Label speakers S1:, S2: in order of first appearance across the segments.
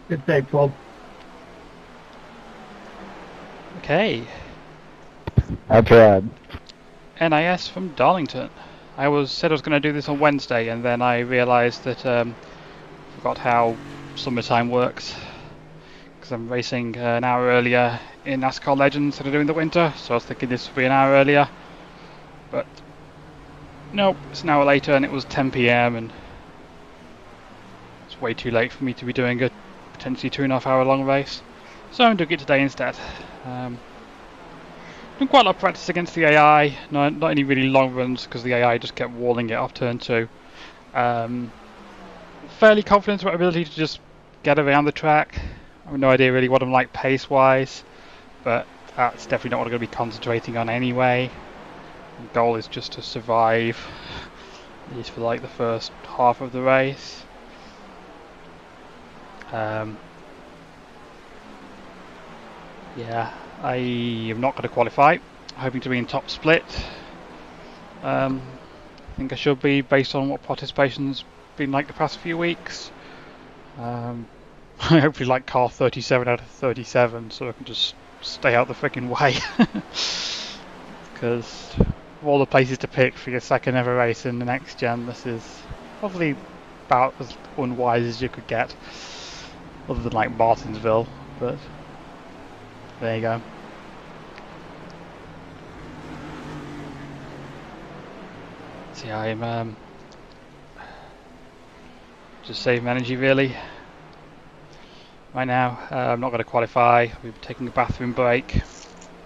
S1: Good day, Bob.
S2: Okay.
S3: I tried.
S2: NIS from Darlington. Said I was going to do this on Wednesday, and then I realised that forgot how summertime works, because I'm racing an hour earlier in NASCAR Legends instead of doing the winter. So I was thinking this would be an hour earlier, but nope, it's an hour later, and it was 10 p.m. and it's way too late for me to be doing a potentially 2.5 hour long race. So I'm doing it today instead. Done quite a lot of practice against the AI, not any really long runs because the AI just kept walling it off turn 2. Fairly confident in my ability to just get around the track. I have no idea really what I'm like pace wise, but that's definitely not what I'm going to be concentrating on anyway. The goal is just to survive, at least for like the first half of the race. Yeah, I am not going to qualify. Hoping to be in top split. I think I should be based on what participation's been like the past few weeks. I hopefully like car 37 out of 37, so I can just stay out the freaking way. Because of all the places to pick for your second ever race in the next gen, this is probably about as unwise as you could get, other than like Martinsville, but there you go. See, I'm just saving energy really. Right now, I'm not going to qualify. We'll be taking a bathroom break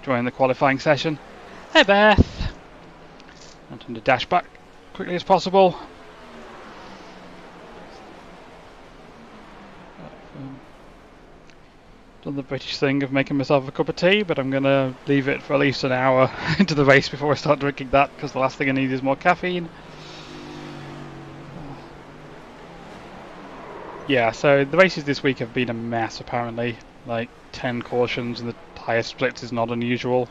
S2: during the qualifying session. Hey Beth! I'm trying to dash back quickly as possible. Done the British thing of making myself a cup of tea, but I'm going to leave it for at least an hour into the race before I start drinking that, because the last thing I need is more caffeine. Yeah, so the races this week have been a mess apparently. Like 10 cautions and the tyre splits is not unusual.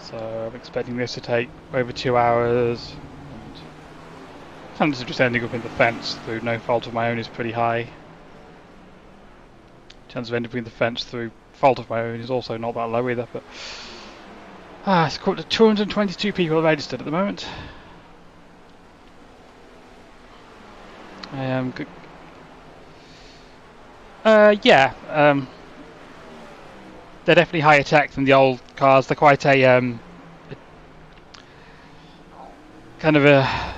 S2: So I'm expecting this to take over 2 hours. And chances of just ending up in the fence through no fault of my own is pretty high. Chance of ending up in the fence through fault of my own is also not that low either. But it's caught to 222 people registered at the moment. Good. Yeah. They're definitely higher tech than the old cars. They're quite a kind of a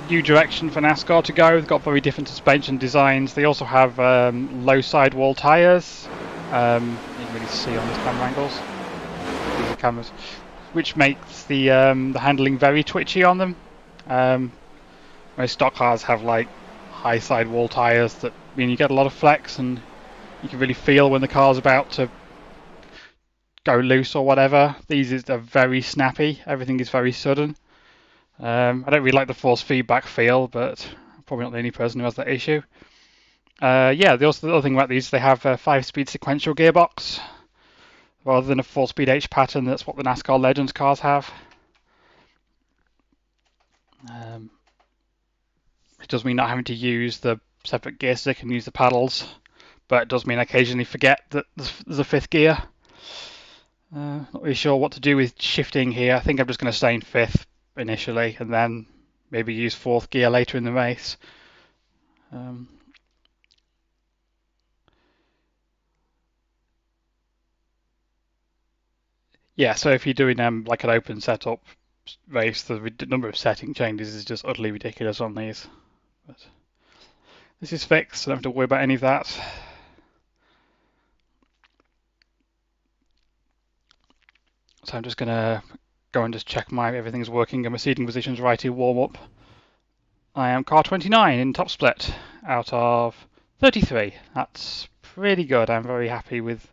S2: new direction for NASCAR to go. They've got very different suspension designs. They also have low sidewall tyres. You can really see on these camera angles. These are cameras, which makes the handling very twitchy on them. Most stock cars have like high sidewall tyres that mean you get a lot of flex, and you can really feel when the car's about to go loose or whatever. These are very snappy. Everything is very sudden. I don't really like the force feedback feel, but I'm probably not the only person who has that issue. Yeah, the other thing about these, they have a 5-speed sequential gearbox rather than a 4-speed H pattern. That's what the NASCAR Legends cars have. It does mean not having to use the separate gear stick and use the paddles, but it does mean I occasionally forget that there's a 5th gear. Not really sure what to do with shifting here. I think I'm just going to stay in 5th initially and then maybe use 4th gear later in the race. Yeah, so if you're doing like an open setup race, the number of setting changes is just utterly ridiculous on these. But this is fixed, so I don't have to worry about any of that. So I'm just going to go and just check everything's working and my seating position's right to warm up. I am car 29 in top split out of 33. That's pretty good. I'm very happy with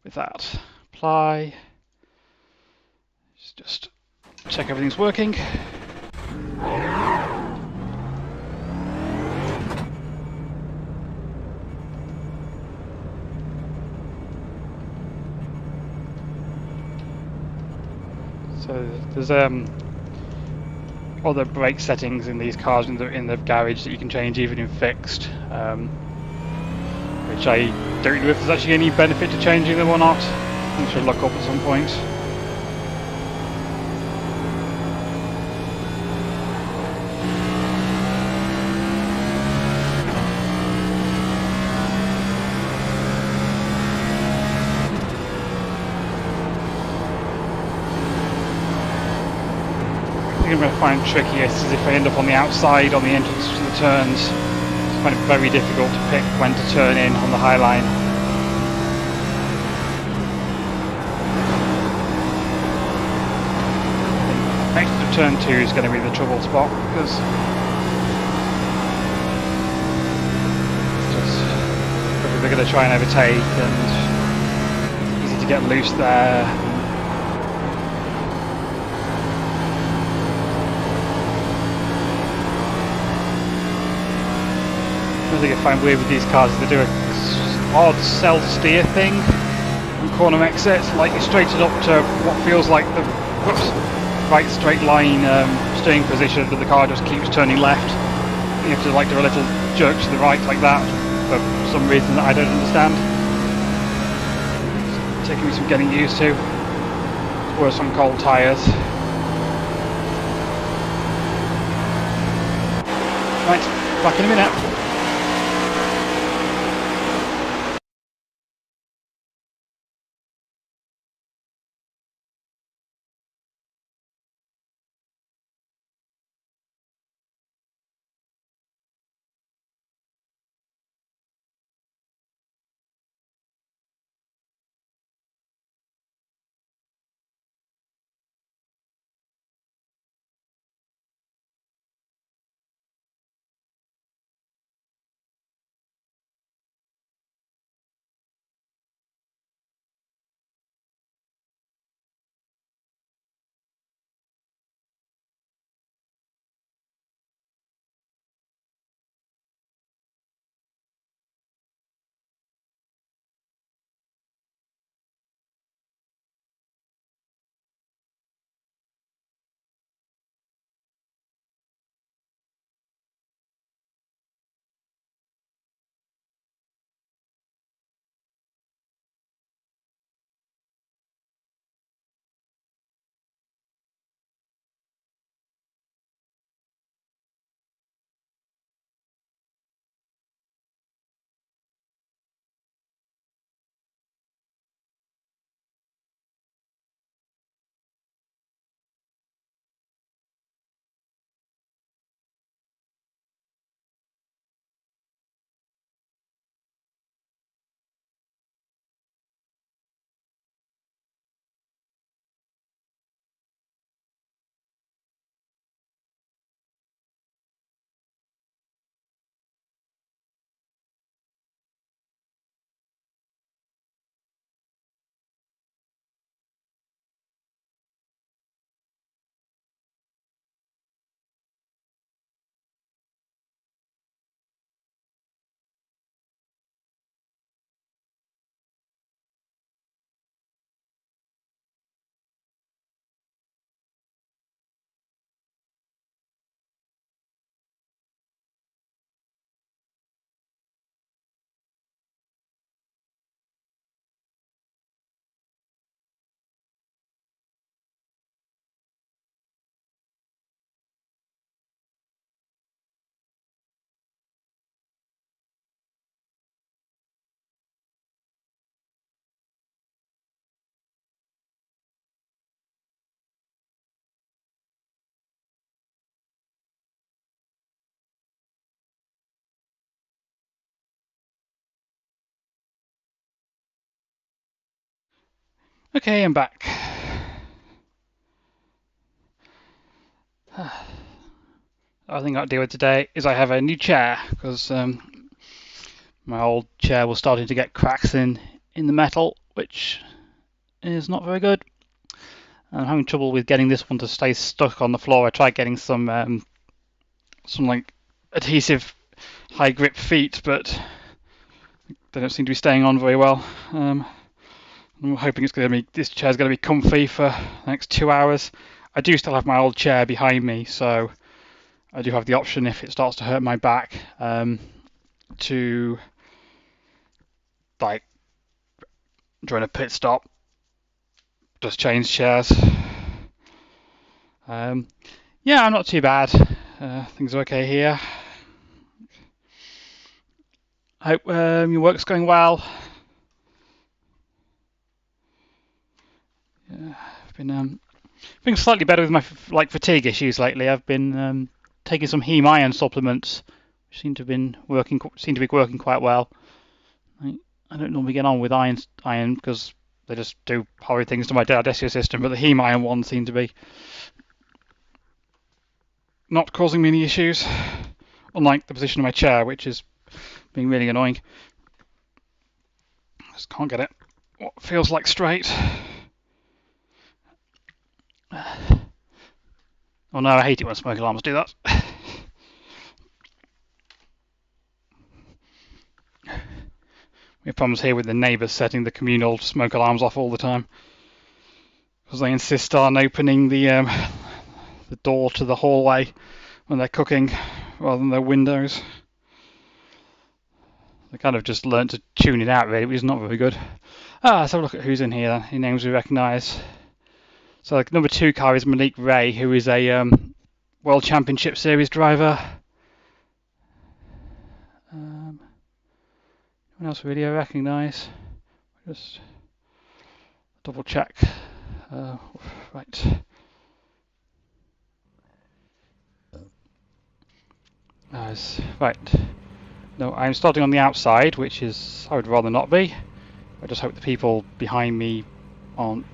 S2: that. Apply. Just check everything's working. So there's other brake settings in these cars in the garage that you can change even in fixed, which I don't know if there's actually any benefit to changing them or not. I should look up at some point. I think I'm going to find trickiest is if I end up on the outside on the entrance to the turns. I find it very difficult to pick when to turn in on the high line. Next to turn 2 is going to be the trouble spot because it's just they're going to try and overtake and easy to get loose there. I think I find weird with these cars is they do a odd self-steer thing on corner exits, like you straighten up to what feels like the right straight line steering position, but the car just keeps turning left. You have to like do a little jerk to the right like that for some reason that I don't understand. It's taking me some getting used to. It's worse on cold tyres. Right, back in a minute. Okay, I'm back. I think I'll deal with today is I have a new chair because my old chair was starting to get cracks in the metal, which is not very good. I'm having trouble with getting this one to stay stuck on the floor. I tried getting some like adhesive high grip feet, but they don't seem to be staying on very well. I'm hoping this chair's going to be comfy for the next 2 hours. I do still have my old chair behind me, so I do have the option, if it starts to hurt my back, to like during a pit stop, just change chairs. Yeah, I'm not too bad. Things are okay here. I hope your work's going well. Yeah, I've been slightly better with my fatigue issues lately. I've been taking some heme iron supplements, which seem to be working quite well. I don't normally get on with iron because they just do horrid things to my digestive system, but the heme iron ones seem to be not causing me any issues, unlike the position of my chair, which is being really annoying. Just can't get it what feels like straight. Oh no, I hate it when smoke alarms do that. We have problems here with the neighbours setting the communal smoke alarms off all the time, because they insist on opening the door to the hallway when they're cooking rather than their windows. They kind of just learnt to tune it out, really, which is not very good. Let's have a look at who's in here then. Any names we recognise. So the number 2 car is Malik Ray, who is a World Championship Series driver. Anyone else really I recognise? Just double check. Right. Right. No, I'm starting on the outside, which is I would rather not be. I just hope the people behind me aren't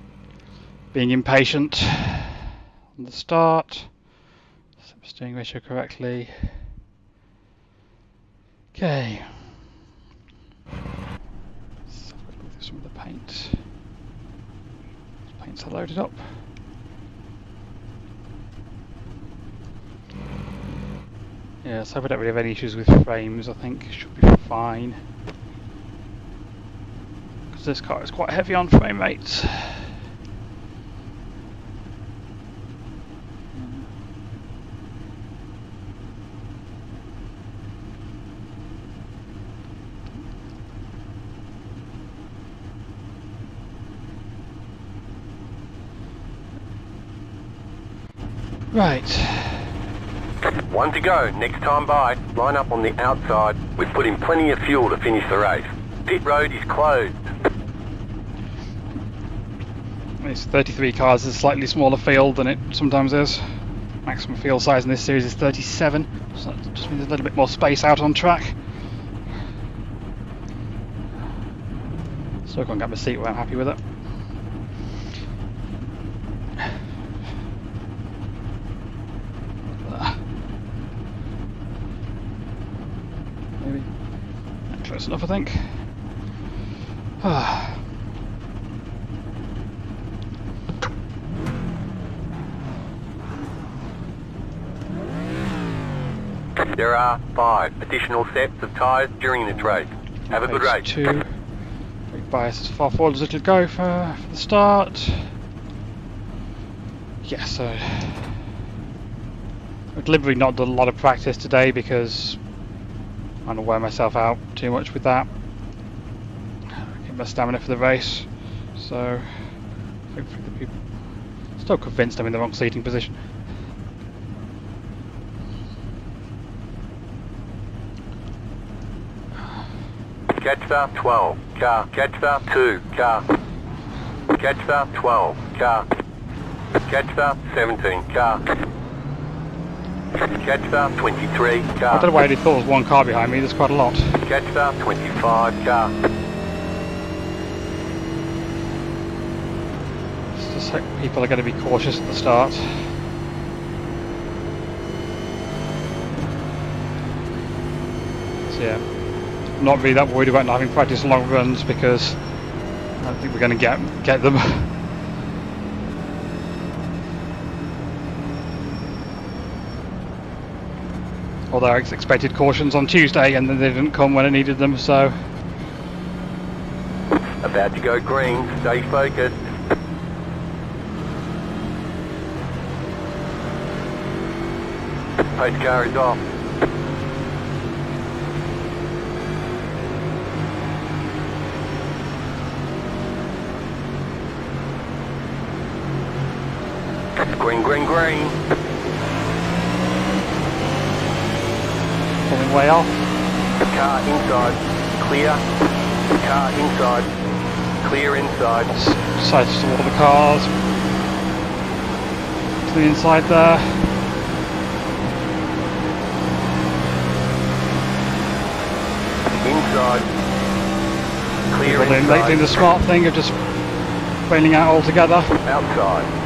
S2: being impatient on the start. Set the steering ratio correctly. Okay. Let's have a look through some of the paint. Those paints are loaded up. Yeah, so we don't really have any issues with frames. I think it should be fine. Because this car is quite heavy on frame rates. Right.
S1: 1 to go. Next time by, line up on the outside. We've put in plenty of fuel to finish the race. Pit road is closed.
S2: It's 33 cars is a slightly smaller field than it sometimes is. Maximum field size in this series is 37, so that just means a little bit more space out on track. Still can't get my seat where I'm happy with it. Maybe close enough, I think.
S1: There are 5 additional sets of tyres during this race. Have a good race.
S2: 2. Brake bias as far forward as it'll go for the start. Yeah, so I've deliberately not done a lot of practice today because I don't wear myself out too much with that. Keep my stamina for the race. So hopefully the people still convinced I'm in the wrong seating position.
S1: Catch 12 car. Catch 2 car. Catch 12 car. Catch 17 car. Catch 23 car.
S2: I don't know why they thought there was one car behind me. There's quite a lot.
S1: Catch 25 car.
S2: Just hope people are going to be cautious at the start. So yeah, not really that worried about not having practiced long runs because I don't think we're going to get them. Although I expected cautions on Tuesday and then they didn't come when I needed them, so...
S1: About to go green, stay focused. Pace car is off. Green, green, green.
S2: Pulling way off.
S1: Car inside. Clear. Car inside. Clear inside.
S2: Decided to all the cars. To the inside there.
S1: Inside. Clear
S2: People
S1: inside.
S2: doing the smart thing of just bailing out altogether.
S1: Outside.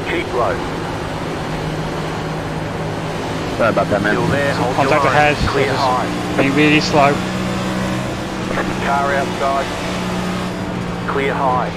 S1: Keep low.
S3: Sorry about that, man.
S1: Still there. Hold
S2: Contact
S1: your line.
S2: ahead.
S1: Clear
S2: Just
S1: high.
S2: being really slow.
S1: Car outside. Clear high.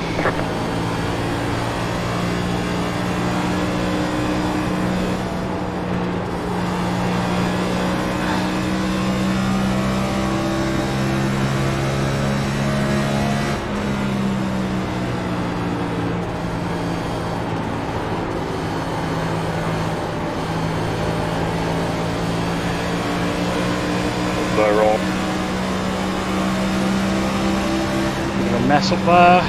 S3: They're all.
S2: Bit of a mess up there.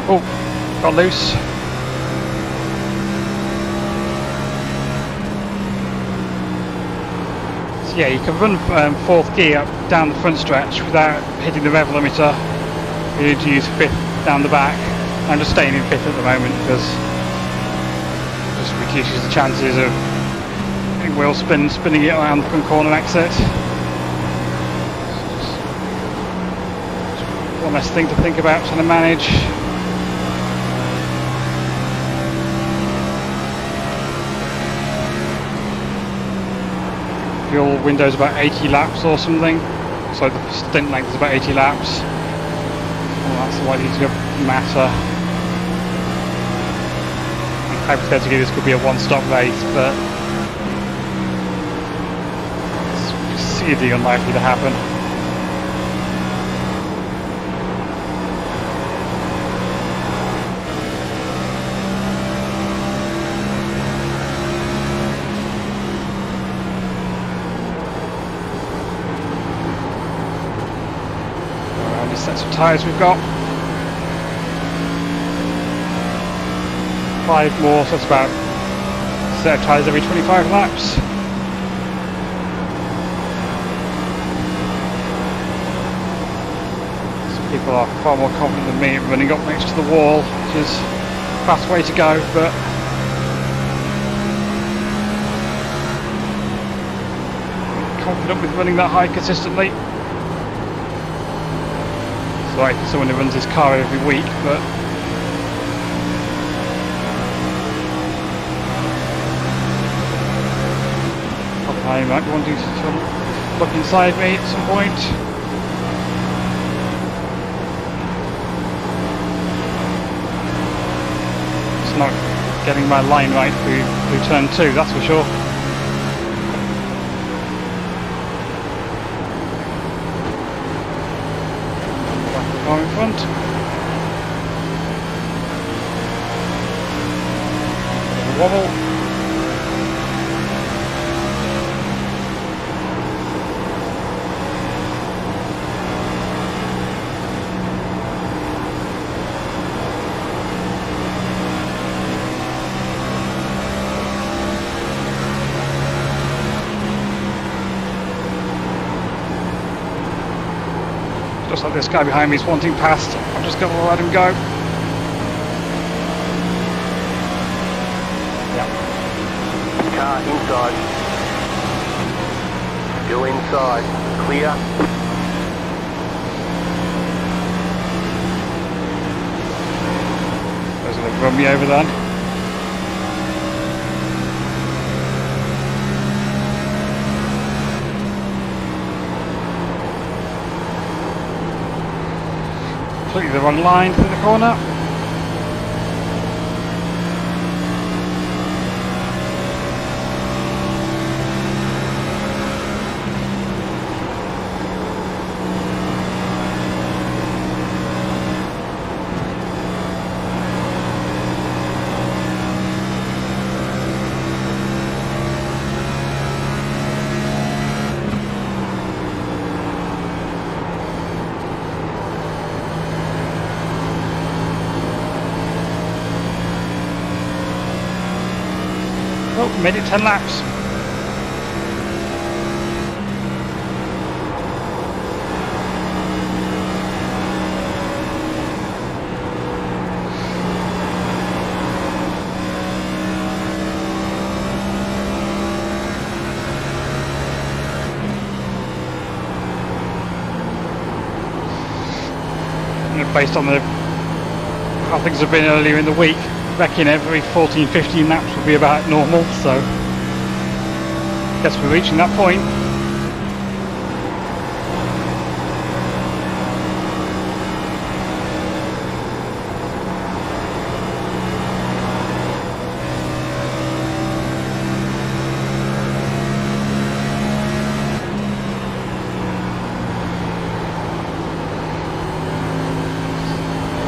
S2: Oh, got loose. So yeah, you can run fourth gear up down the front stretch without hitting the rev limiter. You need to use fifth down the back. I'm just staying in fifth at the moment because it just reduces the chances of getting wheel spinning it around the front corner exit. Just one less thing to think about trying to manage. Fuel window's about 80 laps or something, so the stint length is about 80 laps. Well, that's likely to matter. Hypothetically, this could be a one-stop race, but it's exceedingly unlikely to happen. Around the sets of tyres we've got. 5 more, so that's about a set of tyres every 25 laps. So people are far more confident than me at running up next to the wall, which is a fast way to go, but confident with running that high consistently. It's like someone who runs his car every week, but I might be wanting to look inside me at some point. It's not getting my line right through turn 2, that's for sure. Back the car in front. Wobble. Just like this guy behind me is wanting past, I'm just going to let him go. Yeah.
S1: Car inside. Still inside. Clear.
S2: Those going to run me over then. Completely the wrong line through the corner. Oh, made it 10 laps. Based on how things have been earlier in the week, reckon every 14-15 laps will be about normal, so guess we're reaching that point.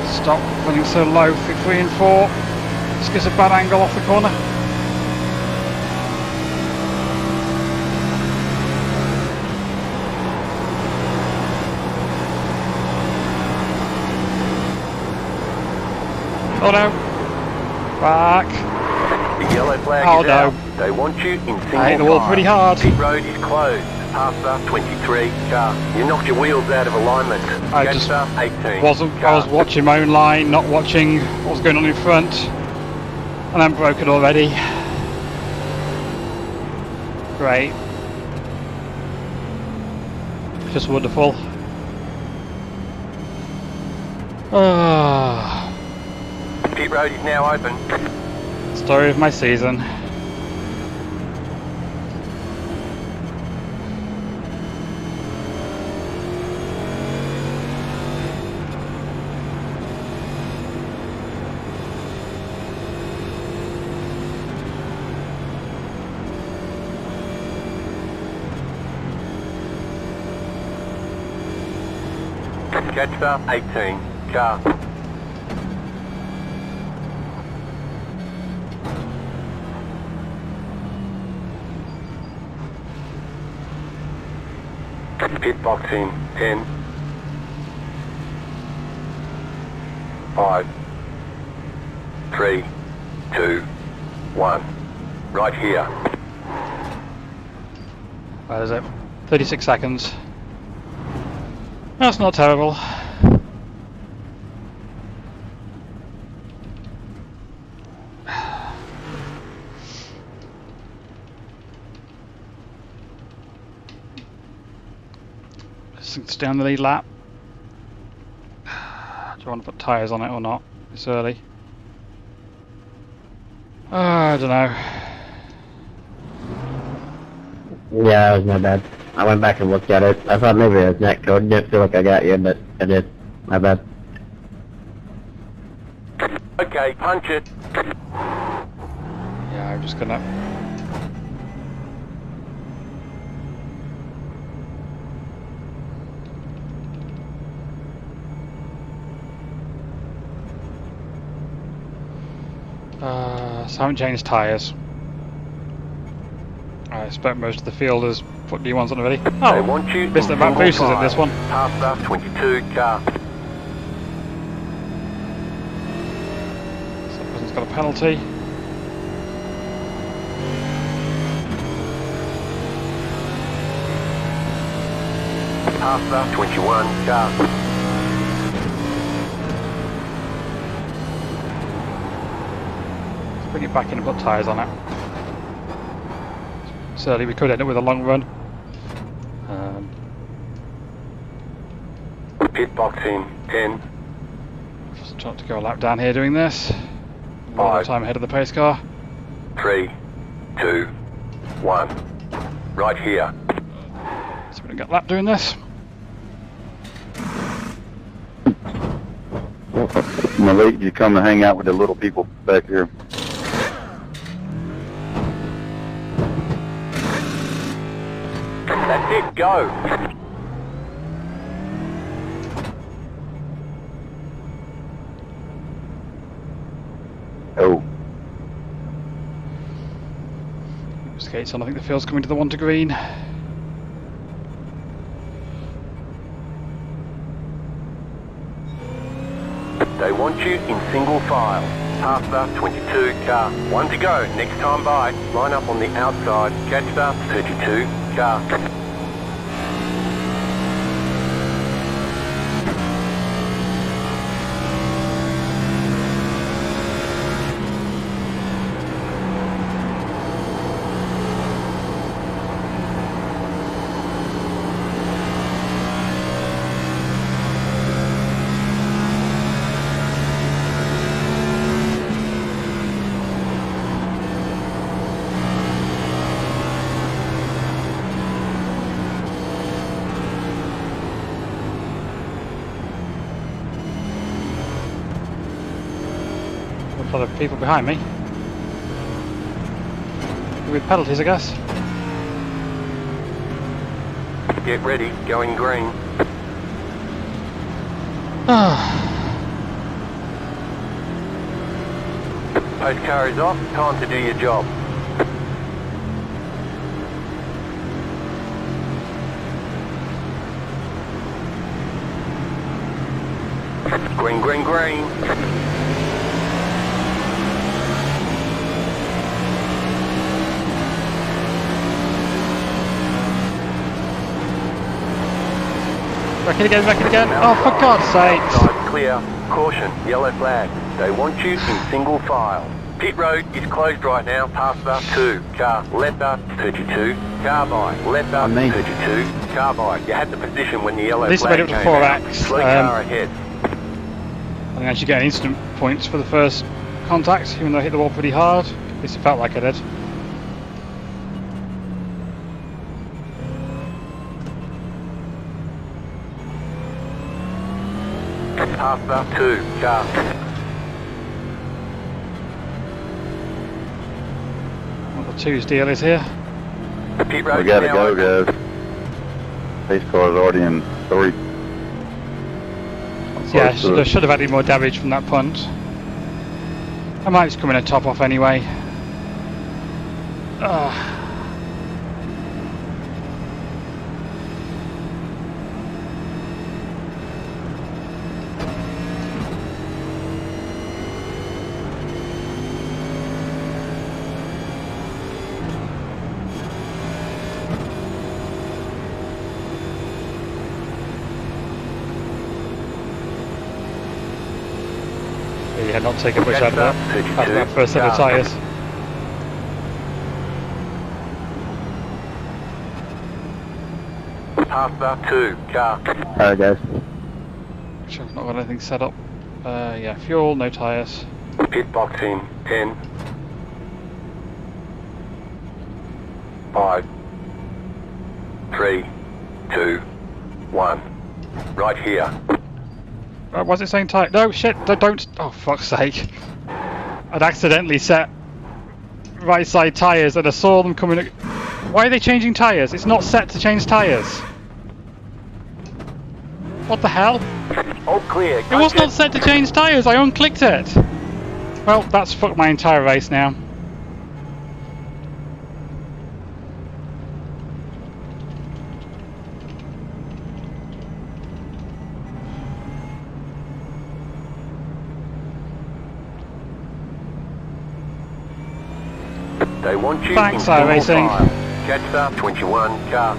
S2: Stop running so low through 3 and 4. This gives a bad angle off the corner. Oh no! Back!
S1: The yellow flag
S2: oh
S1: is
S2: no!
S1: out. They want you in single
S2: I hit the wall
S1: file.
S2: pretty hard.
S1: Pit road is closed. Pasta 23 car. You knocked your wheels out of alignment.
S2: I just
S1: Jetstar 18
S2: wasn't.
S1: car.
S2: I was watching my own line, not watching what was going on in front, and I'm broken already. Great. Just wonderful. Ah,
S1: Pit road is now open.
S2: story of my season.
S1: Jetstar 18 car. Pit box in 10 5 3 2 1. Right here.
S2: Where is it? 36 seconds. That's not terrible. Stay on the lead lap. Do you want to put tyres on it or not? It's early. I don't know.
S3: Yeah, that was my bad. I went back and looked at it. I thought maybe it was net code. Didn't feel like I got you, but I did. My bad.
S1: Okay, punch it.
S2: Yeah, I'm just gonna. So I haven't changed tyres. I expect most of the field has put new ones on already.
S1: They
S2: Oh,
S1: want you
S2: missed the
S1: in
S2: back
S1: single
S2: boosters in
S1: file.
S2: this one.
S1: Pasta 22 car.
S2: So that person's got a penalty.
S1: Pasta 21 car.
S2: Let's bring it back in and put tyres on it. Certainly we could end up with a long run.
S1: Pit box in 10
S2: Just trying to go a lap down here doing this. A lot of
S1: 5
S2: time ahead of the pace car.
S1: 3 2 1. Right here.
S2: So we're going to get a lap doing this.
S3: Malik, you come to hang out with the little people back here.
S1: That's it, go.
S3: Oh.
S2: Skates on, I think the field's coming to the one to green.
S1: They want you in single file. past the 22 car. 1 to go, next time by. Line up on the outside, catch the 32 car.
S2: A lot of people behind me. With penalties, I guess.
S1: Get ready, going green. Post car is off, time to do your job. Green, green, green.
S2: Back it again. Oh, for God's sake.
S1: Outside clear. Caution, yellow flag. They want you in single file. Pit road is closed right now, past the 2 car. Let the 32 car by. Let the 32 car by. You had the position when the yellow
S2: This
S1: flag
S2: made it
S1: came
S2: to 4x.
S1: out. Slow car ahead.
S2: I think I should get instant points for the first contact, even though I hit the wall pretty hard. At least it felt like I did.
S1: Past the 2 car.
S2: What the two's deal is here.
S1: The pit road
S4: We gotta
S1: is now
S4: go,
S1: open.
S4: guys. Pace car's already in 3.
S2: Yeah, should have added more damage from that punt. I might just come in and top off anyway. Yeah, not taking much out of that first set of tyres.
S1: Past the 2 car.
S3: Alright, guys.
S2: Which I've not got anything set up. Yeah, fuel, no tyres.
S1: Pit box in 10. 5. 3. 2. 1. Right here.
S2: Was it saying tyre? No, shit, don't. Oh, fuck's sake. I'd accidentally set right side tyres and I saw them coming. Why are they changing tyres? It's not set to change tyres. What the hell?
S1: All clear.
S2: It was not set to change tyres, I unclicked it. Well, that's fucked my entire race now.
S1: They want you
S2: Thanks,
S1: in single
S2: iRacing.
S1: file. Catch the 21 car.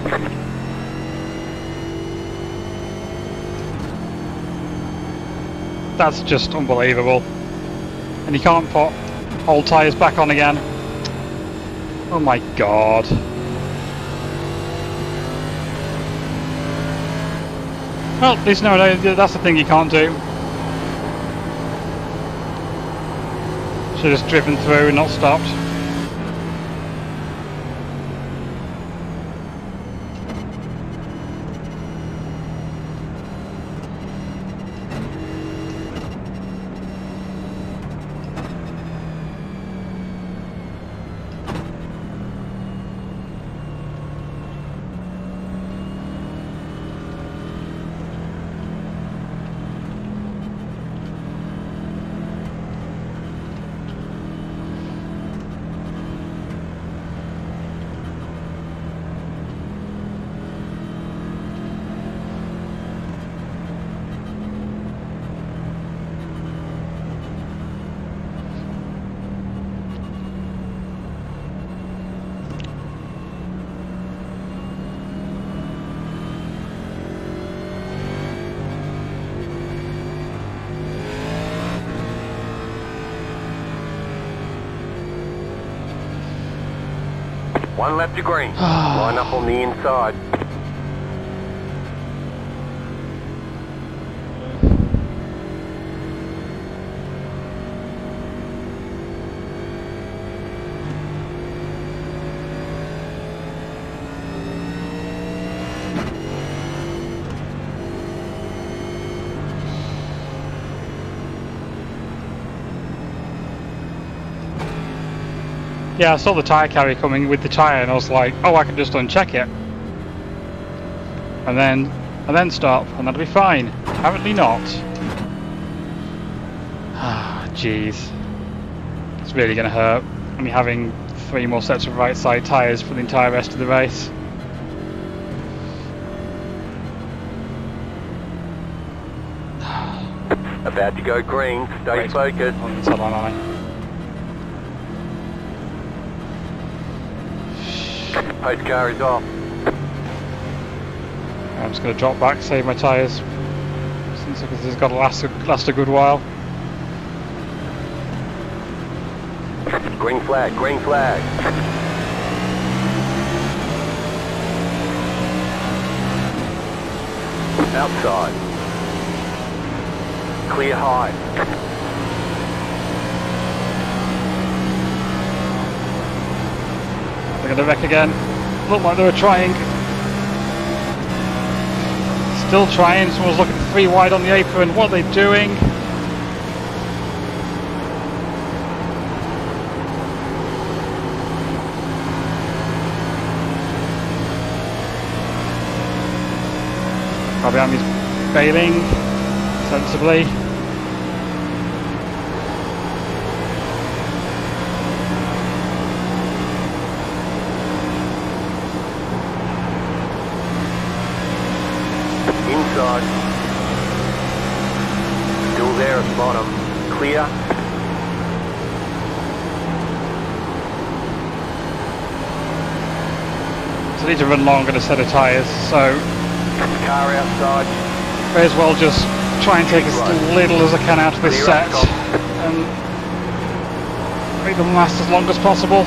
S2: That's just unbelievable. And you can't put old tyres back on again. Oh my god. Well, at least no, that's the thing you can't do. Should have just driven through and not stopped.
S1: 1 lap to green. Line up on the inside.
S2: Yeah, I saw the tyre carrier coming with the tyre and I was like, oh, I can just uncheck it. And then stop, and that'll be fine. Apparently not. Ah, jeez. It's really going to hurt. Only having 3 more sets of right side tyres for the entire rest of the race.
S1: About to go green. Stay focused.
S2: On the inside line, aren't I?
S1: Post car is off.
S2: I'm just going to drop back, save my tyres, since this has got to last a good while.
S1: Green flag, green flag. Outside. Clear high.
S2: They're going to wreck again. Looked like they were trying. Still trying. Someone's looking 3 wide on the apron. What are they doing? Probably he's bailing sensibly.
S1: Inside. Still there at the bottom. Clear.
S2: So I need to run longer to set of tyres, so
S1: Car outside.
S2: may as well just try and take as little as I can out of this
S1: Clear
S2: set
S1: up top.
S2: and make them last as long as possible.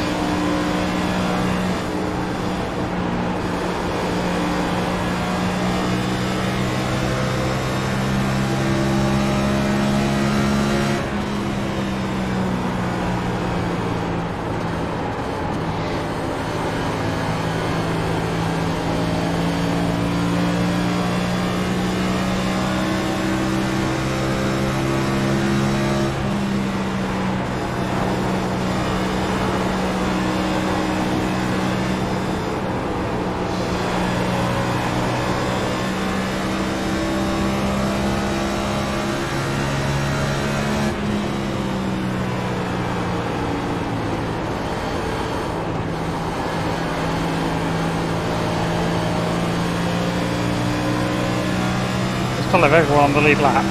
S2: Full of everyone on the lead lap.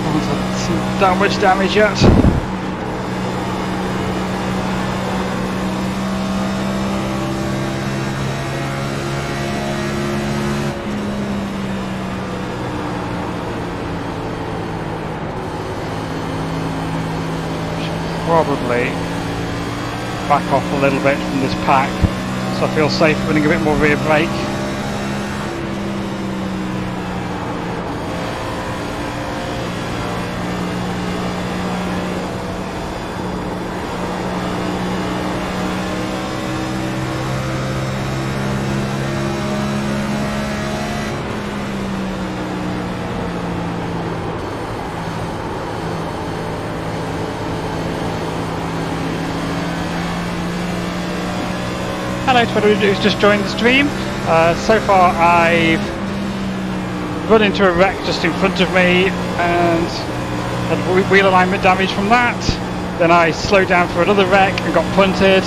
S2: No one's had some that much damage yet. Should probably back off a little bit from this pack. So I feel safe running a bit more rear brake. Hello to everyone who's just joined the stream. So far I've run into a wreck just in front of me and had wheel alignment damage from that. Then I slowed down for another wreck and got punted.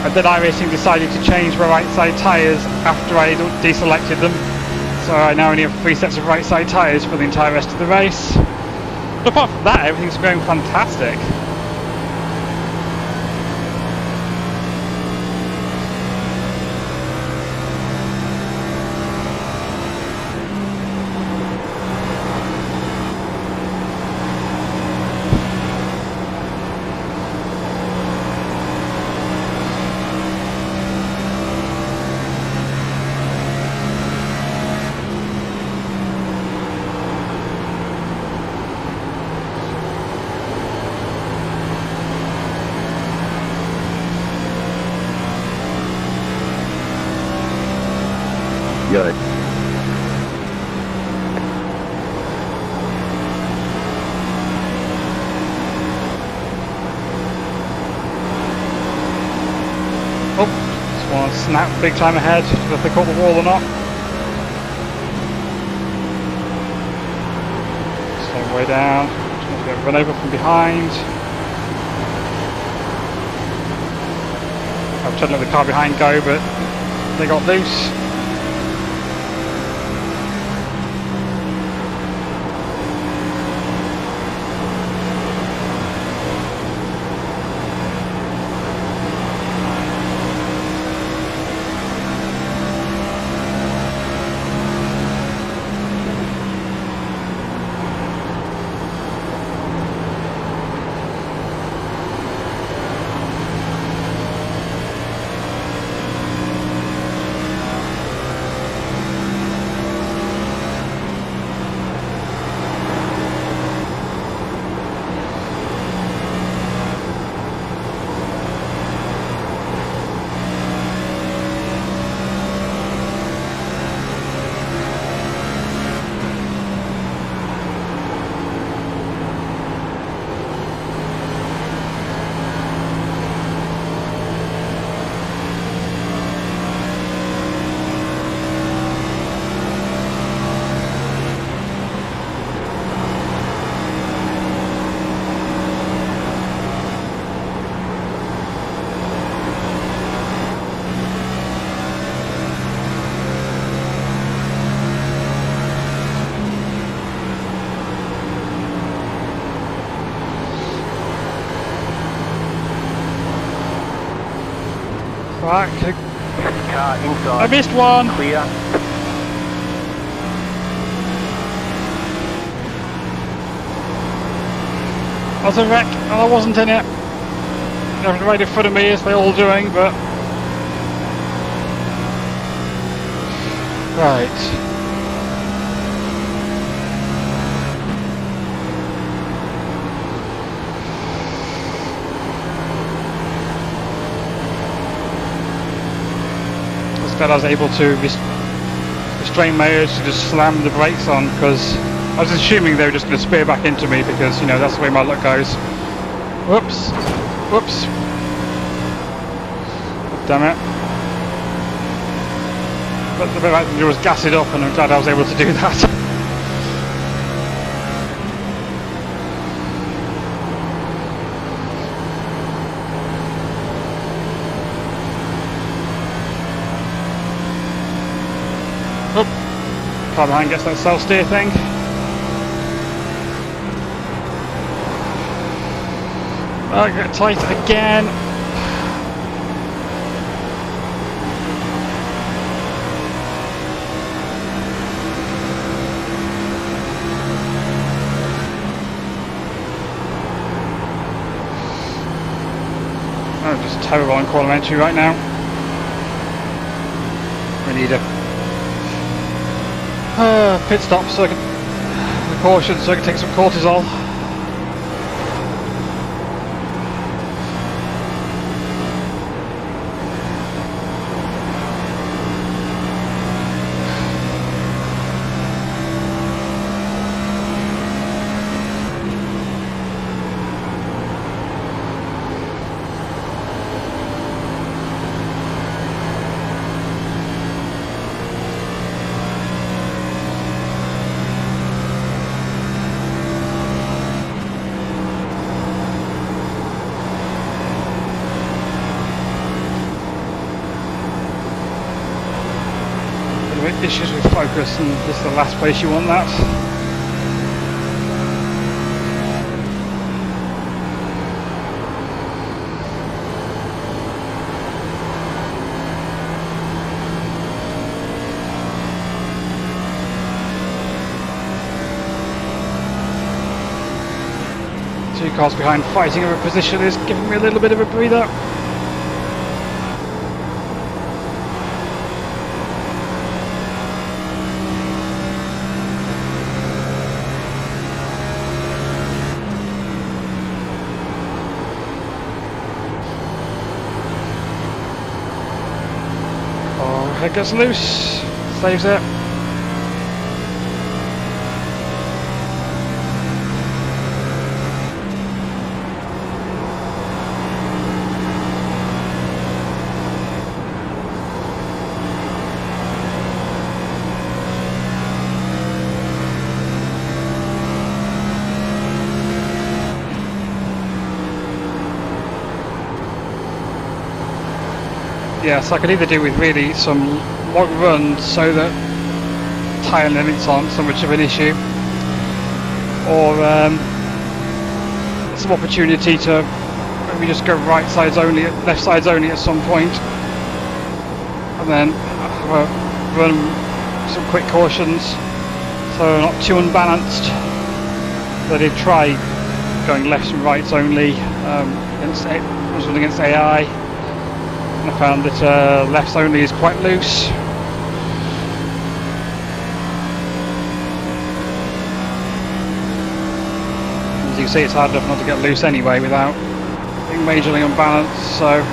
S2: And then iRacing decided to change my right side tyres after I deselected them. So I now only have 3 sets of right side tyres for the entire rest of the race. But apart from that, everything's going fantastic.
S4: good.
S2: Oh, just want to snap big time ahead, if they caught the wall or not. Slowing way down, trying to get run over from behind. I was trying to let the car behind go, but they got loose. Right,
S1: Car inside.
S2: I missed one.
S1: Clear.
S2: I was a wreck and I wasn't in it. They're right in front of me as they're all doing, but... Right. Glad I was able to restrain my urge to just slam the brakes on, because I was assuming they were just going to spear back into me, because, you know, that's the way my luck goes. Whoops. Whoops. Damn it. But the passenger was gassed up, and I'm glad I was able to do that. Car behind gets that self-steer thing. Oh, get tight again. I'm just terrible on corner entry right now. We need a pit stop so I can, caution so I can take some cortisol. Issues with focus, and this is the last place you want that. Two cars behind fighting over position is giving me a little bit of a breather. It gets loose. Saves it. Yes, I could either do with really some long runs so that tyre limits aren't so much of an issue, or some opportunity to maybe just go right sides only, left sides only at some point, and then run some quick cautions so not too unbalanced. I did try going lefts and rights only against AI. I found that lefts only is quite loose. As you can see, it's hard enough not to get loose anyway without being majorly unbalanced, so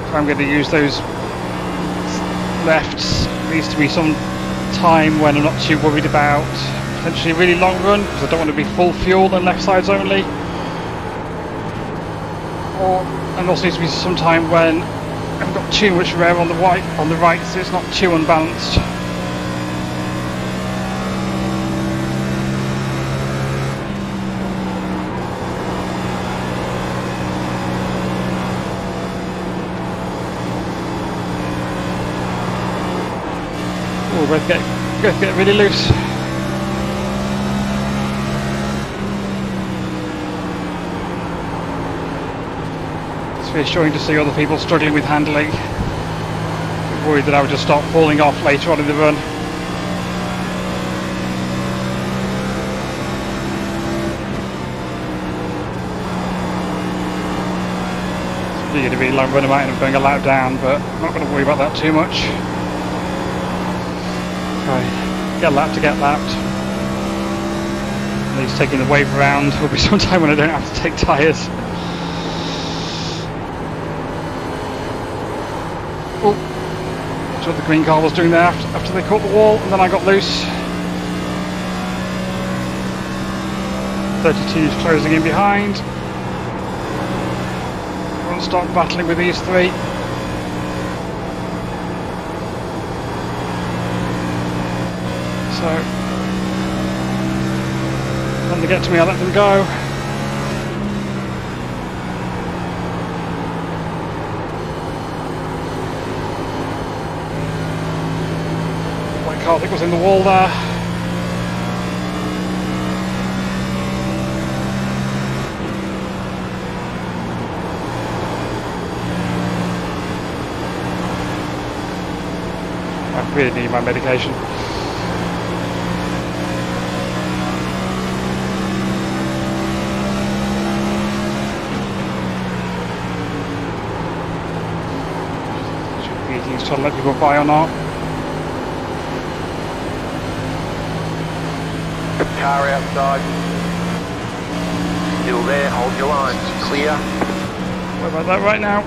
S2: if I'm going to use those lefts, it needs to be some time when I'm not too worried about potentially a really long run, because I don't want to be full fuel and left sides only. And also needs to be some time when I've got too much rear on the right, so it's not too unbalanced. Oh, both get really loose. Reassuring to see other people struggling with handling. I'm worried that I would just start falling off later on in the run. It's really going to be a long run, I might end up going a lap down, but I'm not going to worry about that too much. Okay, get lapped to get lapped. At least taking the wave around will be some time when I don't have to take tyres. That's what the green car was doing there after they caught the wall, and then I got loose. 32's closing in behind. Won't stop battling with these three. So when they get to me, I let them go. I think was in the wall there. I really need my medication. Should be easy to let people by or not.
S1: Car outside. Still there, hold your line. Clear.
S2: What about that right now?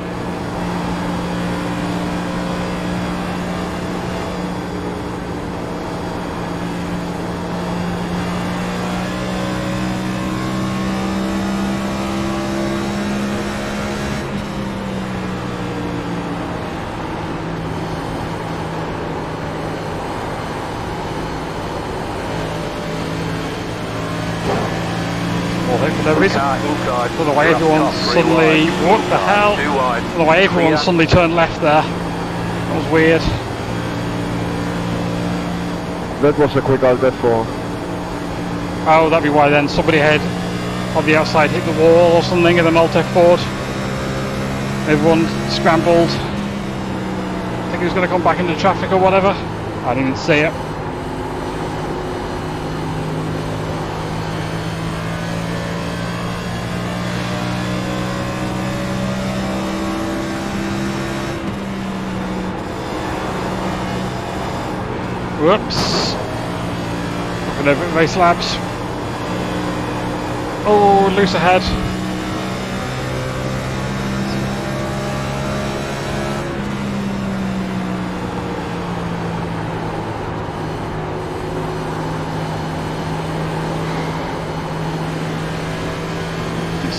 S2: There is I don't know why everyone suddenly, what the hell? I don't know why everyone suddenly turned left there. That was weird.
S5: That was a quick outlet for.
S2: Oh, that'd be why then somebody had on the outside hit the wall or something and then Altec forward. Everyone scrambled. I think he was going to come back into traffic or whatever. I didn't even see it. Whoops. Looking over at Race Labs. Oh, loose ahead.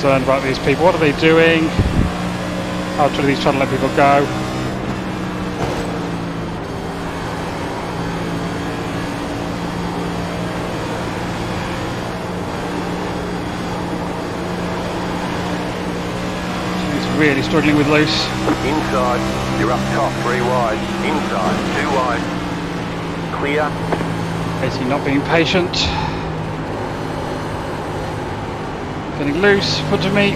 S2: concerned about these people. What are they doing? How are these trying to let people go? She's really struggling with loose.
S1: Inside, you're up top, 3 wide. Inside, 2 wide. Clear.
S2: Basically not being patient. Getting loose, front of me.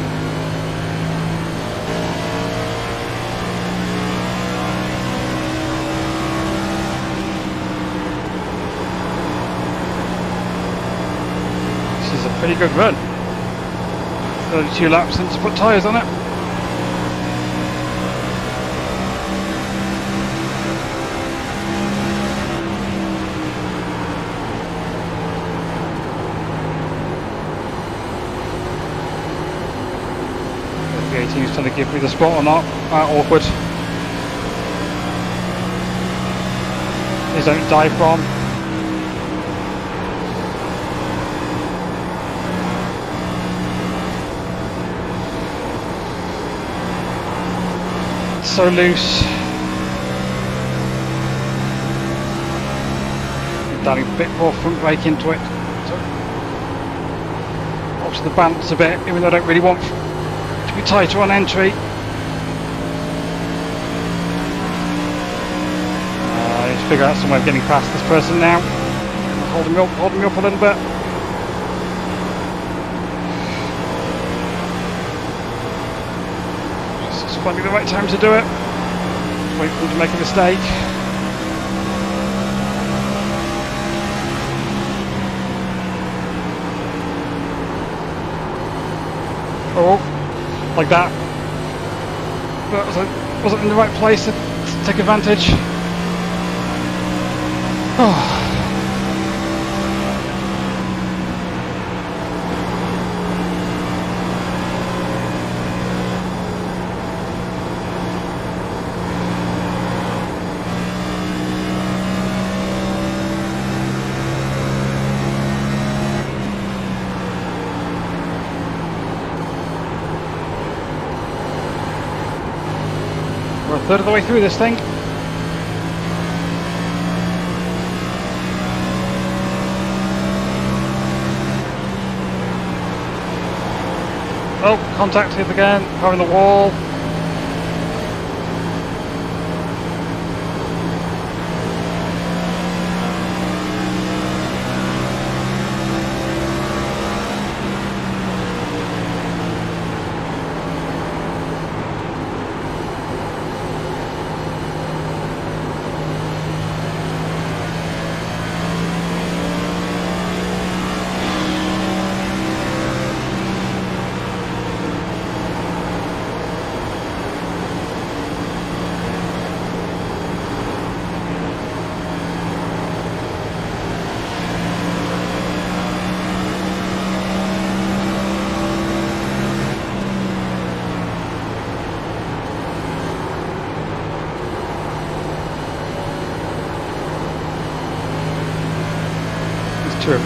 S2: This is a pretty good run. 32 laps since I put tyres on it. The 18's trying to give me the spot or not. Awkward. These don't die from. So loose. Darling a bit more front brake into it. So, also the balance a bit, even though I don't really want to be tighter on entry. I need to figure out some way of getting past this person now. Hold me up a little bit. Just finding the right time to do it. Wait for them to make a mistake. Oh, like that. That wasn't in the right place to take advantage. Oh. We're a third of the way through this thing. Oh, contact hit again, car in the wall.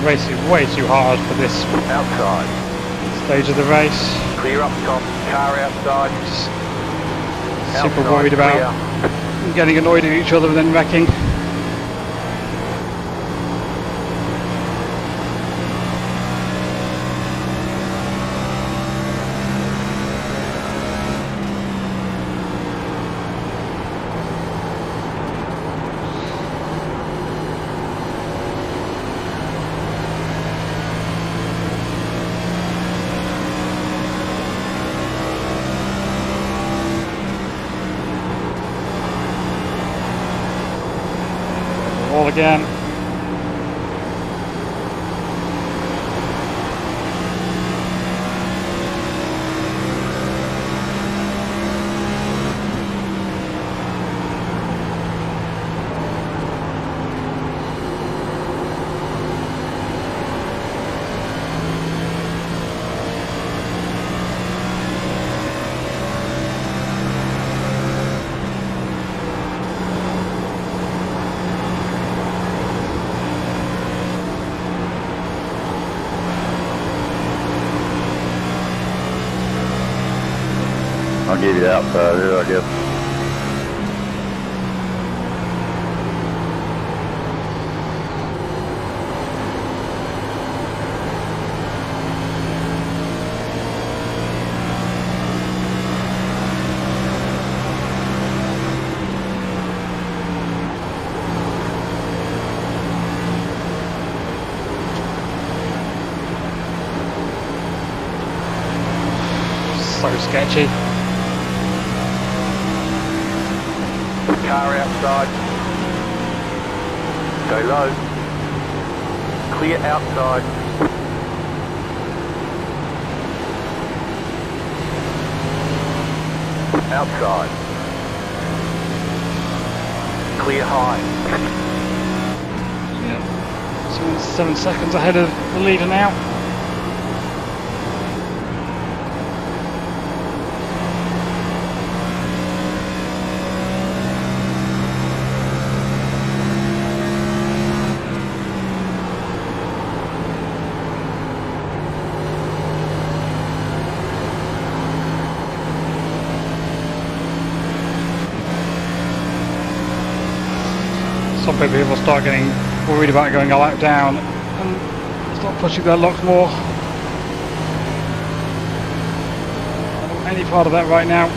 S2: Racing way too hard for this
S1: Outside.
S2: stage of the race.
S1: Clear up top. Car outside.
S2: Super
S1: Outside,
S2: worried about
S1: clear.
S2: getting annoyed at each other and then wrecking. All again.
S4: I'll give you the outside here, I guess.
S2: So sketchy.
S1: Car outside. Go low. Clear outside. Outside. Clear high.
S2: Yeah. 7 seconds ahead of the leader now. Some people start getting worried about going a lap down and start pushing their luck more. I don't want any part of that right now.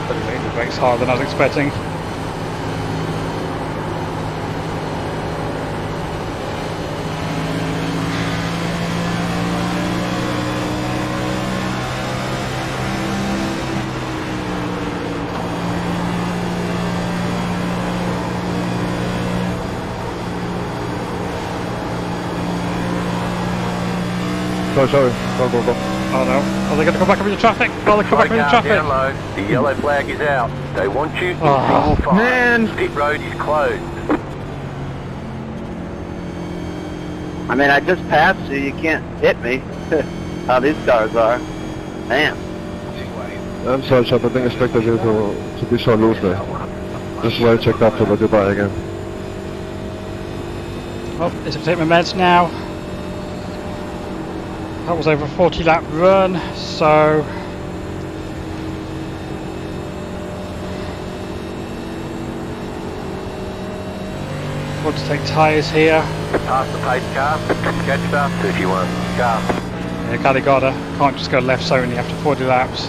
S2: But it made the brakes harder than I was expecting.
S5: Sorry. Go.
S2: Oh no. Are they going to come back up into traffic? Oh, they come back up into traffic.
S1: Down low. The yellow flag is out. They want you in
S2: Oh,
S1: single file.
S5: man.
S1: Pit road is closed.
S3: I mean, I just passed you. You can't hit me. How these cars are. Damn.
S5: I'm sorry, Chap. I didn't expect you to be so loose there. This is why I checked after, but goodbye again.
S2: Well, it's going to take my meds now. That was over a 40 lap run, so want to take tyres here.
S1: Past the pace car. Catch up. 31. Car.
S2: Yeah, gotta. Can't just go left only after 40 laps.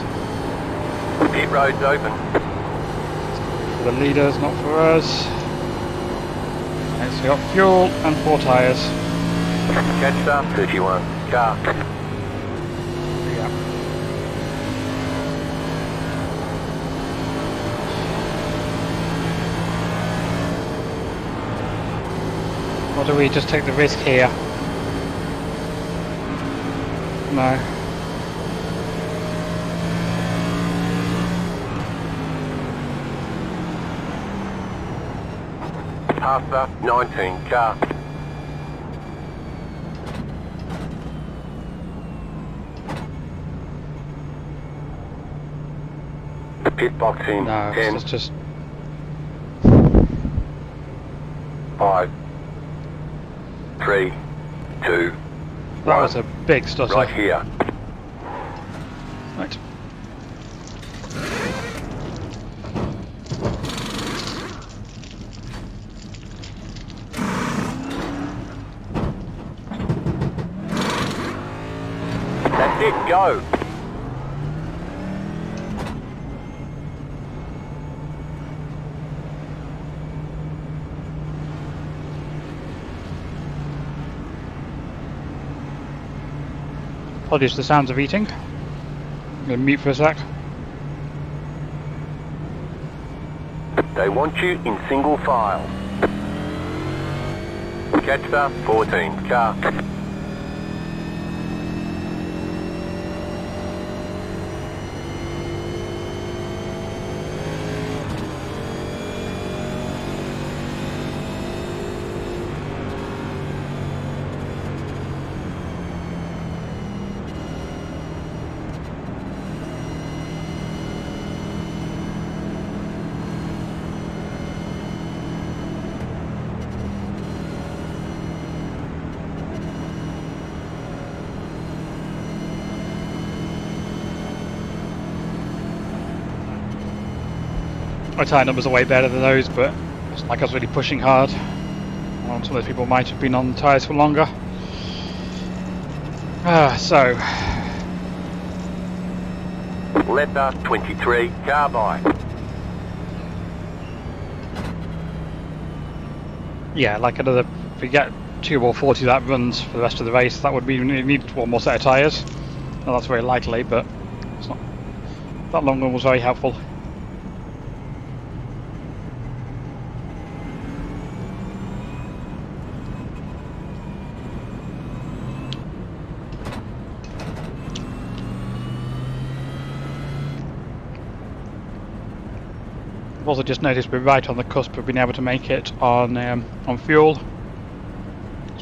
S1: Pit road's open.
S2: For the leaders, not for us. Next we got fuel and 4 tyres.
S1: Catch up. 31. Car.
S2: Yeah. Or do we just take the risk here? No.
S1: Past the 19. Car. Pit box in.
S2: No,
S1: 10.
S2: it's just
S1: 5, 3, 2,
S2: that was a big stutter.
S1: right here.
S2: Right.
S1: That's it, go.
S2: Apologies for the sounds of eating. I'm going to mute for a sec.
S1: They want you in single file. Catch the 14. Car.
S2: My tyre numbers are way better than those, but it's not like I was really pushing hard. Some of those people might have been on tyres for longer. So
S1: Letter 23, car by.
S2: yeah, like another, if we get 2 or 40 that runs for the rest of the race, that would be, we need one more set of tyres. Well, that's very likely, but it's not. That long one was very helpful. I've also just noticed we're right on the cusp of being able to make it on fuel, so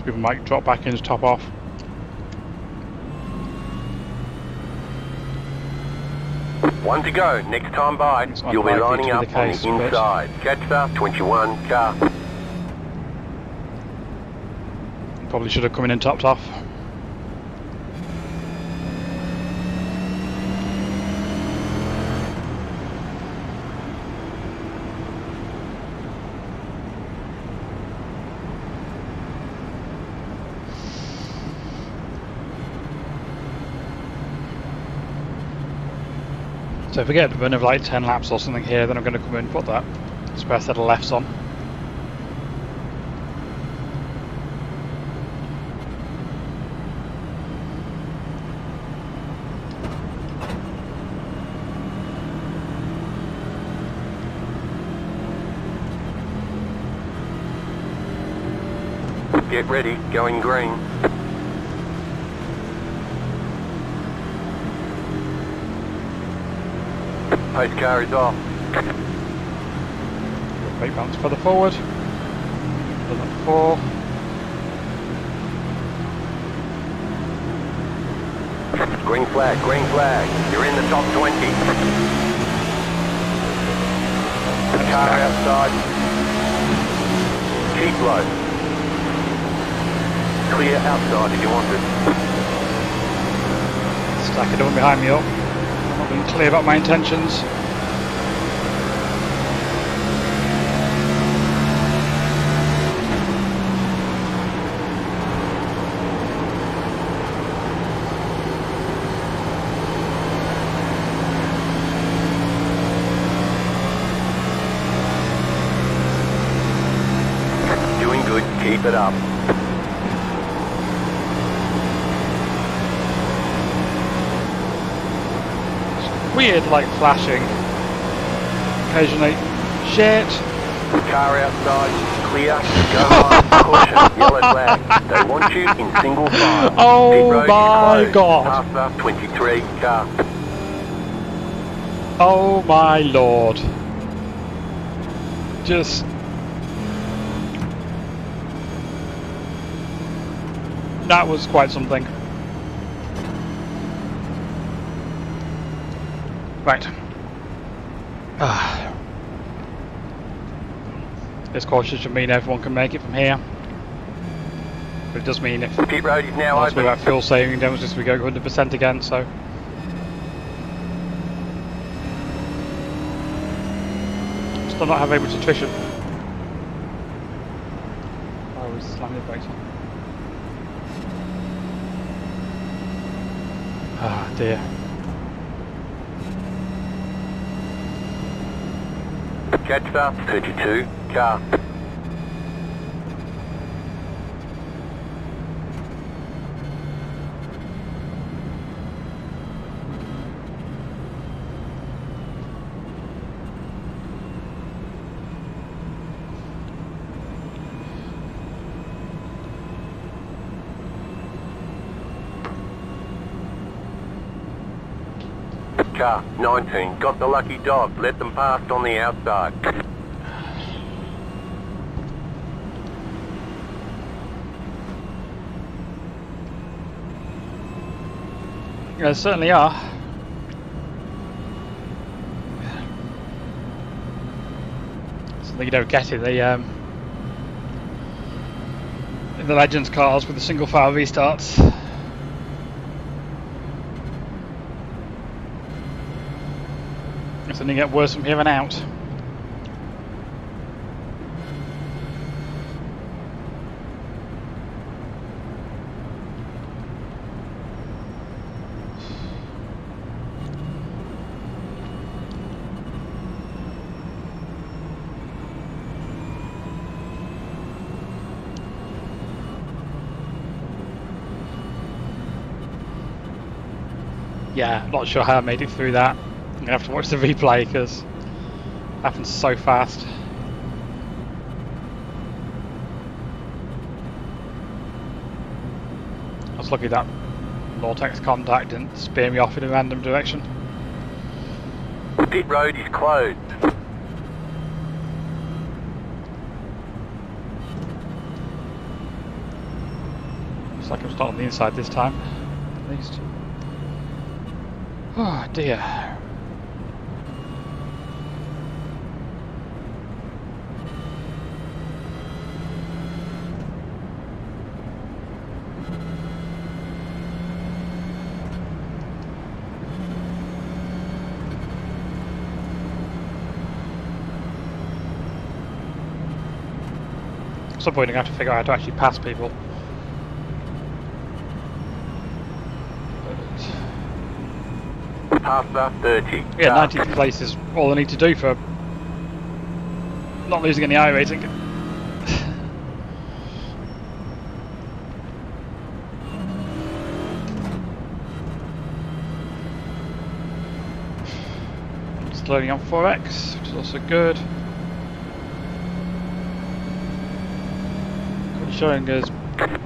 S2: people might drop back in to top off.
S1: One to go, next time by.
S2: It's
S1: You'll be
S2: unlikely
S1: lining
S2: to be
S1: up
S2: the case,
S1: on the
S2: but-
S1: inside. Catch 21, car.
S2: Probably should have come in and topped off. So if we get a run of like 10 laps or something here, then I'm going to come in and put that spare set of lefts on.
S1: Get ready, going green. Post car is off.
S2: Brake bounce further forward. Done that before.
S1: Green flag, green flag. You're in the top 20. Car outside. Keep low. Clear outside if you want it.
S2: Stack it on behind me up. I'm not being clear about my intentions.
S1: Doing good, keep it up.
S2: Weird, like flashing. Occasionally. Shit!
S1: Car outside, clear, go on, caution, yellow flag. They want you in single file.
S2: Oh
S1: Pit road is
S2: my
S1: closed.
S2: God.
S1: Passer 23, car.
S2: Oh my lord. Just... that was quite something. Right. This caution should mean everyone can make it from here. But it does mean if
S1: Pit road is now
S2: once we're
S1: open.
S2: at fuel saving, then just we go 100% again, so... still not have very much attrition. I was slamming the brakes on. Ah dear.
S1: Catch 32, car. Car 19, got the lucky dog, let them pass on the outside.
S2: Yeah, there certainly are. Something you don't get in the Legends cars with the single file restarts. It's only get worse from here on out. Yeah, I'm not sure how I made it through that. I'm going to have to watch the replay because it happens so fast. I was lucky that Vortex contact didn't spear me off in a random direction.
S1: Pit road is closed.
S2: Looks like I'm starting on the inside this time, at least. Oh dear. At some point I'm going to have to figure out how to actually pass people.
S1: Pasta 30.
S2: Yeah, 19th place is all I need to do for not losing any iRacing. Just loading on 4X, which is also good. Showing us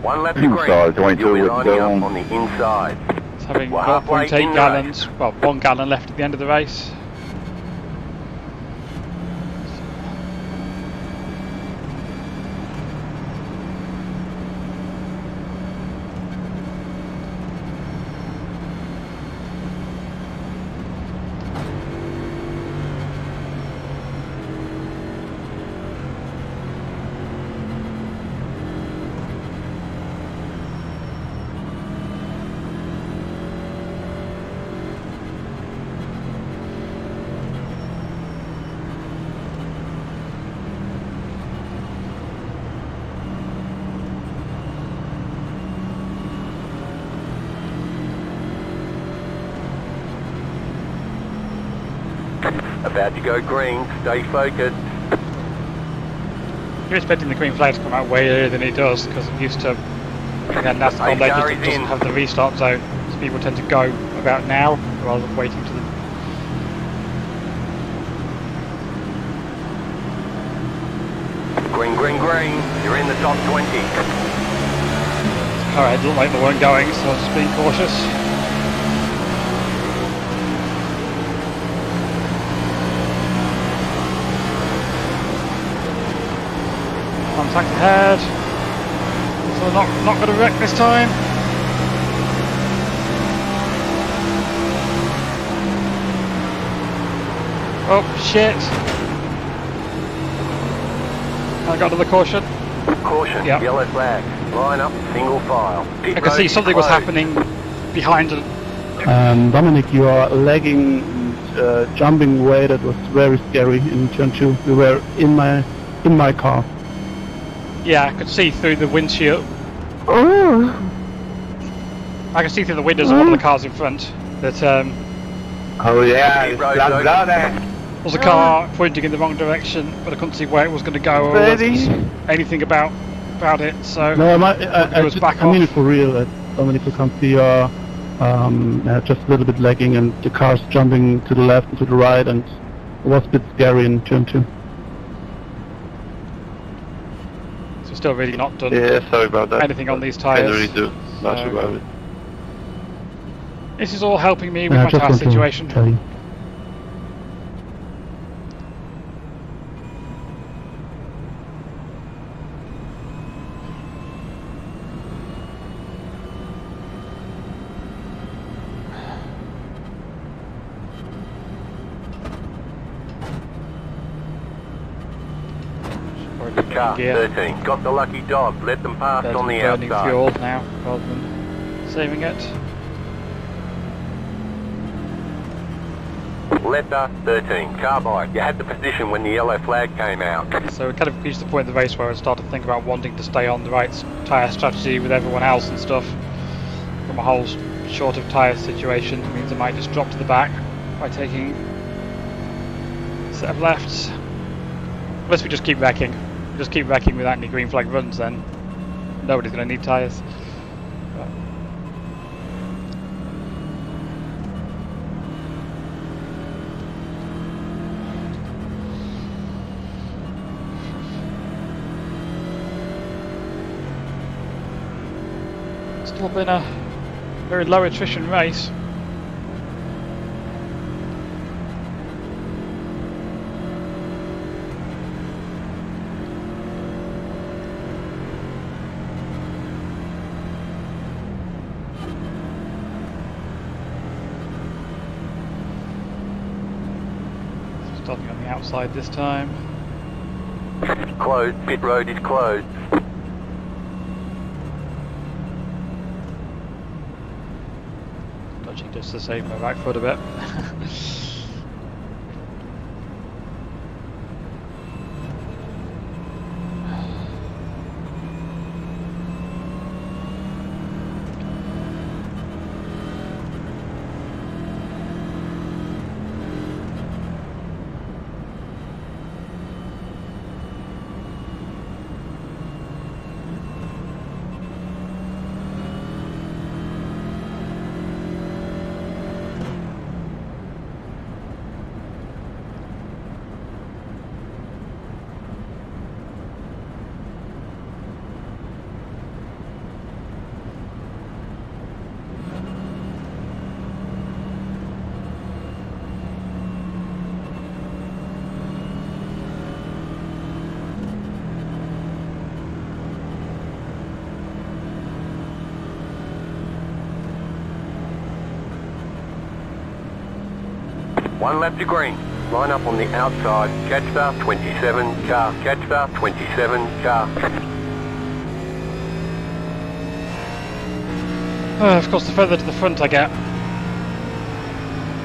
S1: One lap to green.
S4: Sorry, 22
S1: You'll be
S4: with
S1: lining up
S4: down.
S1: on the inside.
S2: it's having
S1: We're halfway
S2: 0.8
S1: in the
S2: gallons, well 1 gallon left at the end of the race.
S1: About to go green. Stay focused.
S2: You're expecting the green flag to come out way earlier than it does because I'm used to again, NASCAR
S1: Hey,
S2: legends that
S1: Gary's
S2: doesn't
S1: in.
S2: have the restart zone, so people tend to go about now rather than waiting to the.
S1: Green, green, green. You're in the top 20.
S2: Alright, it looked like they weren't going, so I was just being cautious. Contact ahead. So not going to wreck this time. Oh shit! I got another caution.
S1: Caution.
S2: Yep.
S1: Yellow flag. Line up. Single file. Pit
S2: I could
S1: road
S2: see
S1: is
S2: something was
S1: closed.
S2: happening behind it.
S6: Dominic, you are lagging and jumping away. That was very scary in turn 2. We were in my car.
S2: Yeah, I could see through the windshield.
S6: Oh.
S2: I could see through the windows of one of the cars in front that
S4: Oh yeah,
S1: Pit road
S4: blah,
S1: open.
S4: blah, blah.
S2: was a car pointing in the wrong direction, but I couldn't see where it was going to go or anything about it. So
S6: No,
S2: it was back
S6: I mean
S2: off.
S6: it for real. Dominic, you can see just a little bit lagging and the car's jumping to the left and to the right, and it was a bit scary in turn 2.
S2: So still really not done
S4: Yeah, sorry about that.
S2: anything on these
S4: Can't
S2: tyres.
S4: really do much
S2: So-
S4: about it.
S2: This is all helping me with
S6: I
S2: my
S6: just
S2: tyre
S6: want to
S2: situation.
S6: tell you.
S2: Already
S1: Car
S2: gear.
S1: 13. Got the lucky dog. Let them pass
S2: There's
S1: on the
S2: burning
S1: outside.
S2: fuel now rather than saving it.
S1: Letter 13. Carbide. You had the position when the yellow flag came out.
S2: So it kind of reached the point in the race where I started to think about wanting to stay on the right tyre strategy with everyone else and stuff. From a whole short of tyre situation means I might just drop to the back by taking a set of lefts. Unless we just keep wrecking. Just keep wrecking without any green flag runs, then nobody's going to need tyres. Still been a very low attrition race. Starting on the outside this time.
S1: Closed. Pit road is closed.
S2: Dodging just to save my right foot a bit.
S1: One lap to green. Line up on the outside. Catch the 27 car. Catch the 27 car.
S2: Of course, the further to the front I get,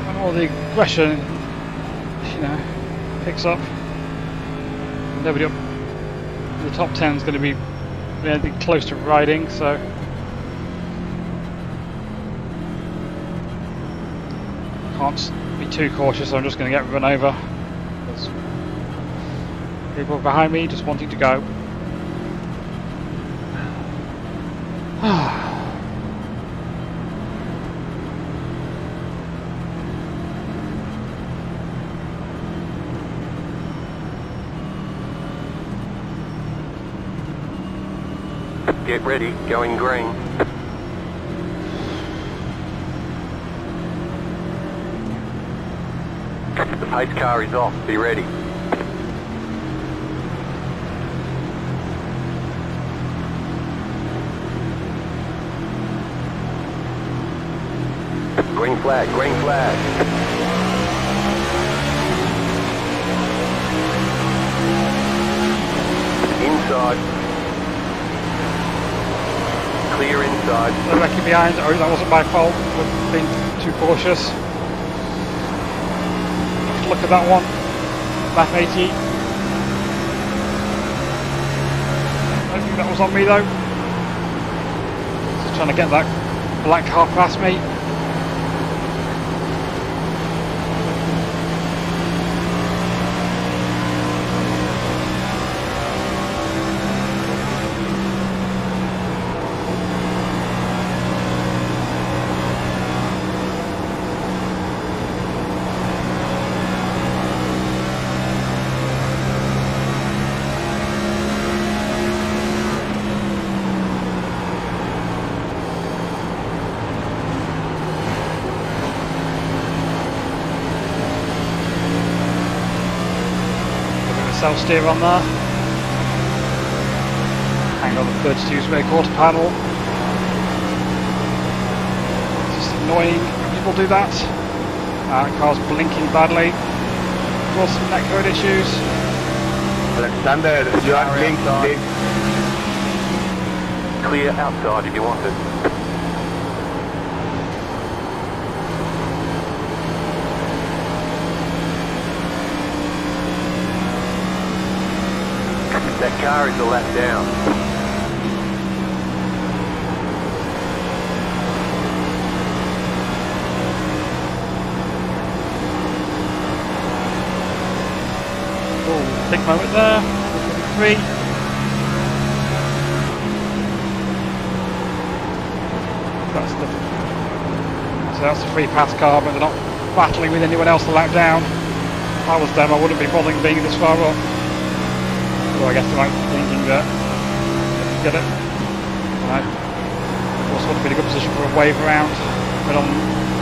S2: and all the aggression, you know, picks up. Nobody up in the top 10 is going to be anything close to riding, so can't be too cautious. I'm just going to get run over. There's people behind me just wanting to go.
S1: Get ready. Going green. The pace car is off. Be ready. Green flag, green flag. Inside. Clear inside.
S2: The wrecking behind. Oh, that wasn't my fault. I've been too cautious. Look at that one. Lap 80. I don't think that was on me though. Just trying to get that black car past me. Self steer on there. Hang on the 32's rear quarter panel. It's just annoying when people do that. Car's blinking badly. Got some netcode issues.
S4: Alexander, you are linked, please.
S1: Clear outside if you want it. That car is a lap down.
S2: Oh, big moment there. 3. That's the free pass car, but they're not battling with anyone else to lap down. If I was them, I wouldn't be bothering being this far up. Well, I guess they might be thinking that get it. No. also want to be in a good position for a wave around, but on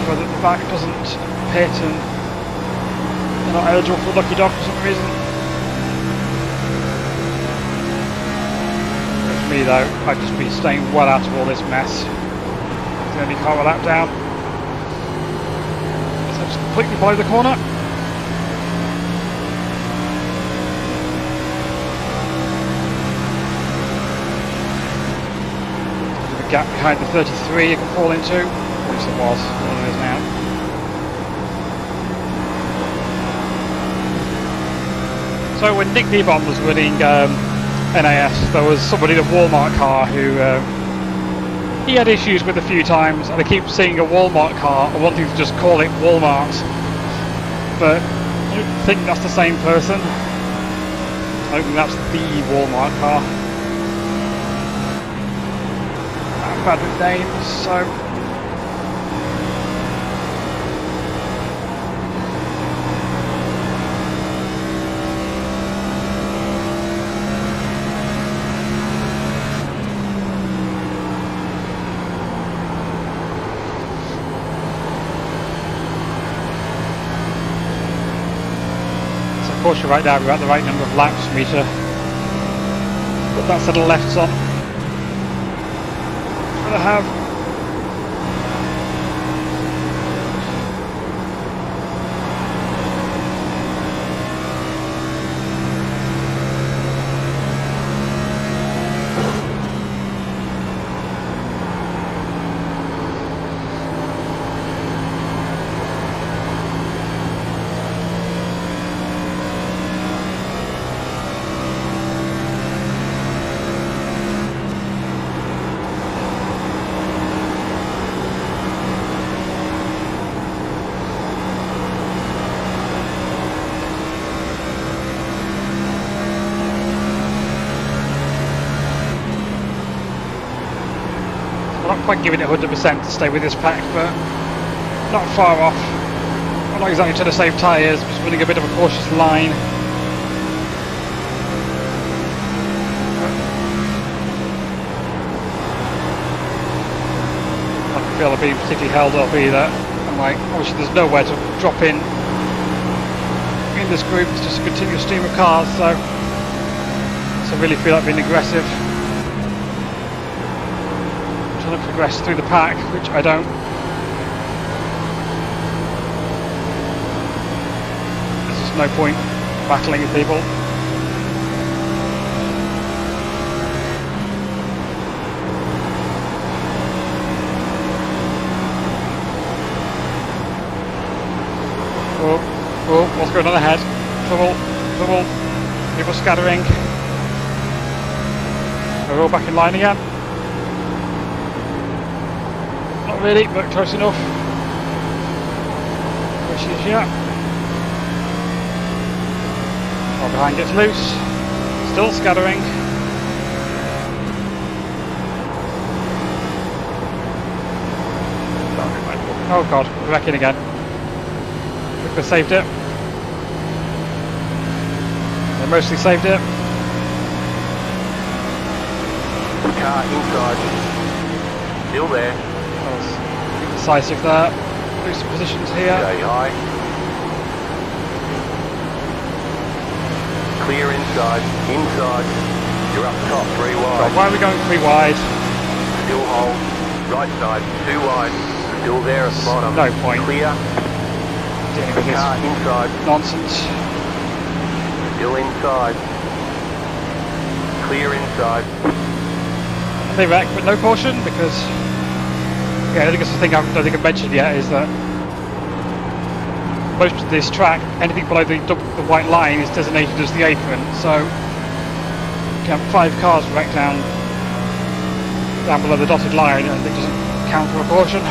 S2: further at the back doesn't pit and they're not eligible for Lucky Dog for some reason. For me though, I'd just be staying well out of all this mess. It's the only car a lap down. So just completely below the corner. Gap behind the 33 you can fall into, or at least it was, more than it is now. So when Nick Nebon was running NIS, there was somebody in a Walmart car who he had issues with a few times, and I keep seeing a Walmart car and wanting to just call it Walmart, but I don't think that's the same person. I don't think that's the Walmart car. Bad with names, so of course you're right now, we're at the right number of laps for me to put that set of lefts on. I have not quite giving it 100% to stay with this pack, but not far off. I'm not exactly trying to save tyres, just running a bit of a cautious line. I don't feel I'm being particularly held up either. I'm like, obviously there's nowhere to drop in this group, it's just a continuous stream of cars, so I really feel like being aggressive. To progress through the pack, which I don't. There's just no point battling with people. Oh, what's going on ahead? Trouble, people scattering. We're all back in line again. Not really, but close enough. Which is, yeah. Far behind gets loose. Still scattering. Oh god, we're back in again. I think they saved it. They mostly saved it.
S1: Car inside. Still there.
S2: Decisive there. Lose some positions here.
S1: Stay high. Clear inside. Inside. You're up top, 3 wide.
S2: Right, why are we going 3 wide?
S1: Still hold. Right side, 2 wide. Still there at the bottom.
S2: No point.
S1: Clear.
S2: Dealing with this
S1: Car inside.
S2: nonsense.
S1: Still inside. Clear inside.
S2: And they wreck, but no caution because. Yeah, I think that's the thing I don't think I've mentioned yet is that most of this track, anything below the white line is designated as the apron, so you can have 5 cars wrecked down below the dotted line and it doesn't count for a caution.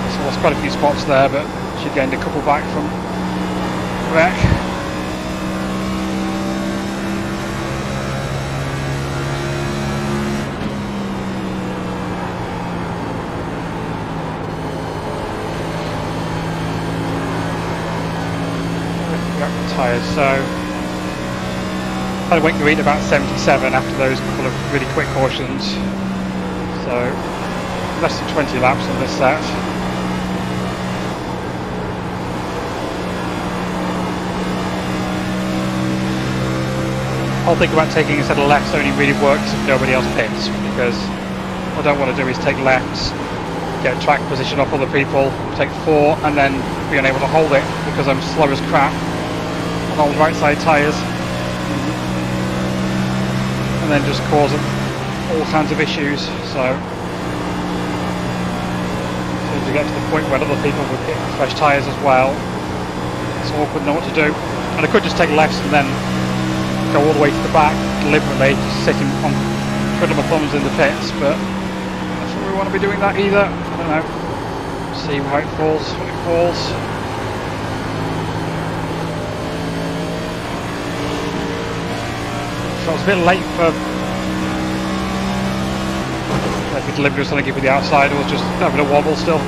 S2: So there's quite a few spots there, but she gained a couple back from wreck. Tyres, so kind of went green about 77 after those couple of really quick cautions. So less than 20 laps on this set. I'll think about taking a set of lefts only really works if nobody else pits, because what I don't want to do is take lefts, get track position off other people, take 4 and then be unable to hold it because I'm slow as crap on all the right side tyres, and then just cause all kinds of issues. So to get to the point where other people would get fresh tyres as well, it's awkward, know what to do. And I could just take lefts and then go all the way to the back deliberately, just sitting on twiddling my thumbs in the pits, but I don't really want to be doing that either. I don't know. See how it falls when it falls. So I was a bit late for the delivery was something with the outside. I was just having a wobble still.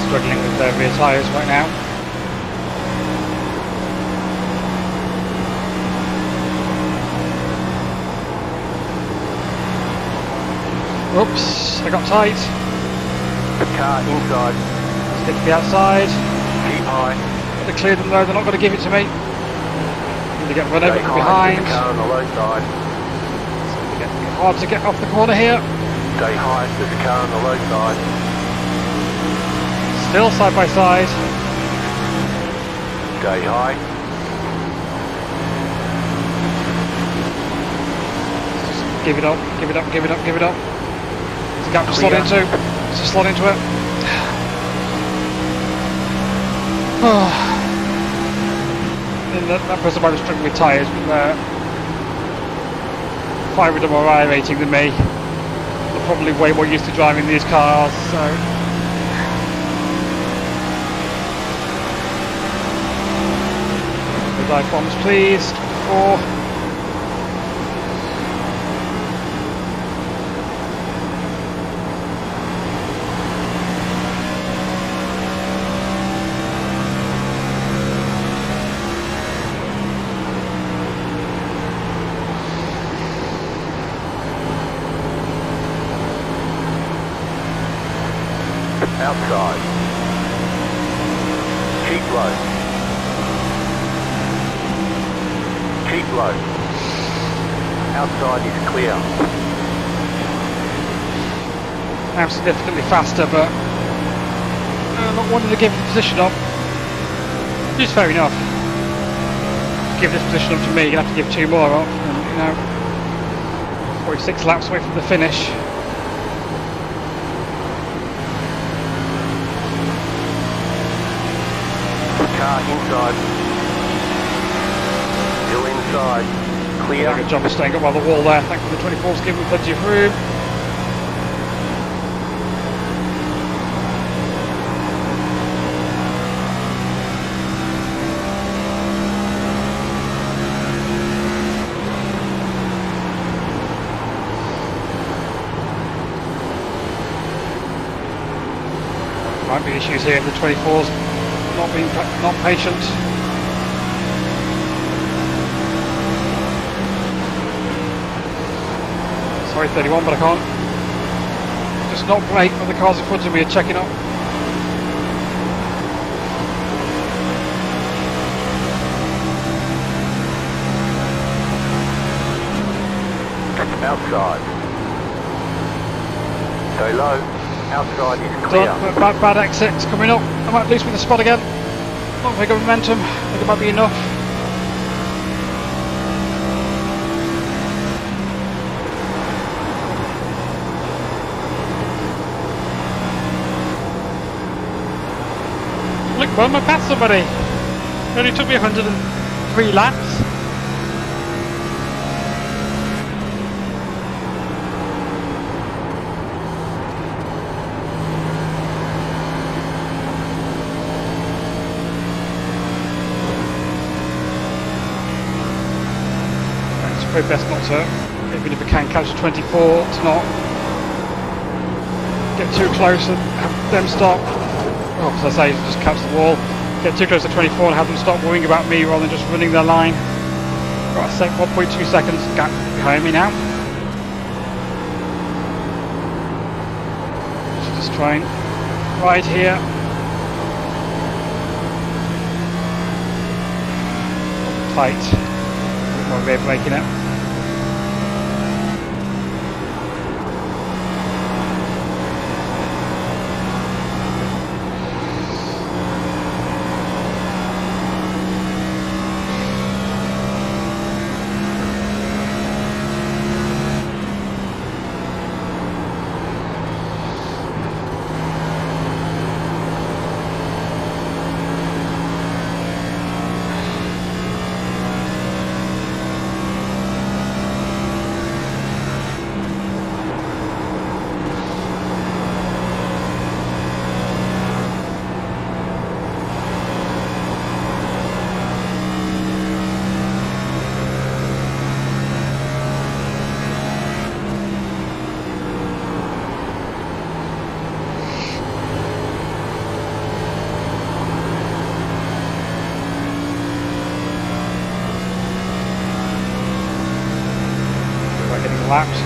S2: Struggling with their rear tyres right now. Oops, I got tight.
S1: Car inside.
S2: Stick to the outside.
S1: Keep high.
S2: Got to clear them though, they're not going to give it to me. Need to get run over
S1: Stay
S2: from
S1: high.
S2: behind.
S1: There's a car on the low side.
S2: It's hard to get off the corner here.
S1: Stay high. There's a car on the low side.
S2: Still side by side.
S1: Stay high.
S2: Give it up, give it up, give it up, give it up. There's a gap to slot
S1: Clear.
S2: into. Let's just slot into it. And that person might have struggled with tyres, but 5 of them are iRacing than me. They're probably way more used to driving these cars, so. Dive bombs please, 4.
S1: Outside. Keep low. Keep low. Outside is clear.
S2: I'm significantly faster, but not wanting to give the position up. Which is fair enough. To give this position up to me, you're going to have to give 2 more up. And, 46 laps away from the finish.
S1: Car inside. Still inside. Clear.
S2: Good job of staying up by the wall there. Thankfully the 24's given me plenty of room. Might be issues here if the 24's not patient. Sorry 31, but I can't just not brake when the cars in front of me are checking up.
S1: Outside. Stay low. Outside is clear.
S2: Done, bad exits coming up. I might lose me the spot again. Not very good momentum. I think it might be enough. Look, well, I passed somebody. It only took me 103 laps. Probably best not to, even if I can catch the 24, to not get too close and have them stop. Oh, as I say, just catch the wall. Get too close to 24 and have them stop worrying about me rather than just running their line. Got a 1.2 seconds gap behind me now. So just try and ride here. Tight. A bit more rear braking it. Laps.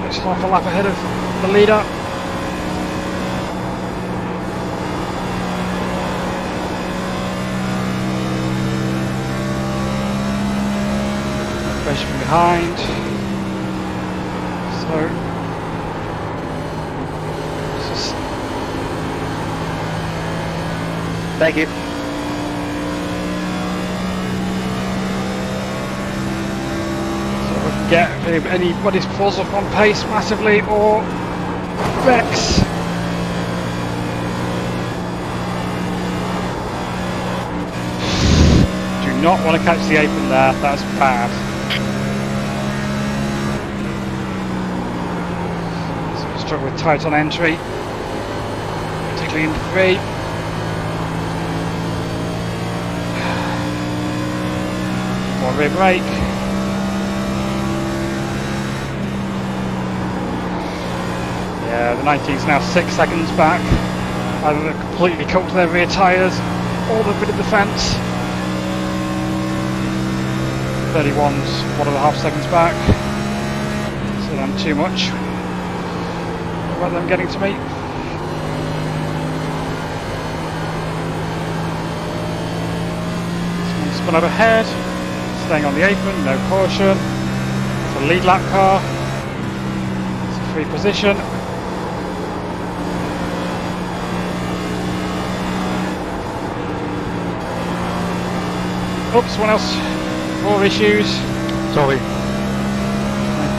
S2: It's half a lap ahead of the leader. Pressure from behind. So just
S4: Thank you.
S2: get if anybody falls off on pace massively or wrecks. Do not want to catch the apron there, that's bad. So struggle with tight on entry, particularly in 3. More rear brake. Yeah, the 19's now 6 seconds back. Either they're completely cooked their rear tyres or they've been in the fence. 31's 1.5 seconds back. So I'm too much. What about them getting to me? Someone spun up ahead, staying on the apron, no caution. It's a lead lap car. It's a free position. Oops, someone else. More issues.
S4: Sorry.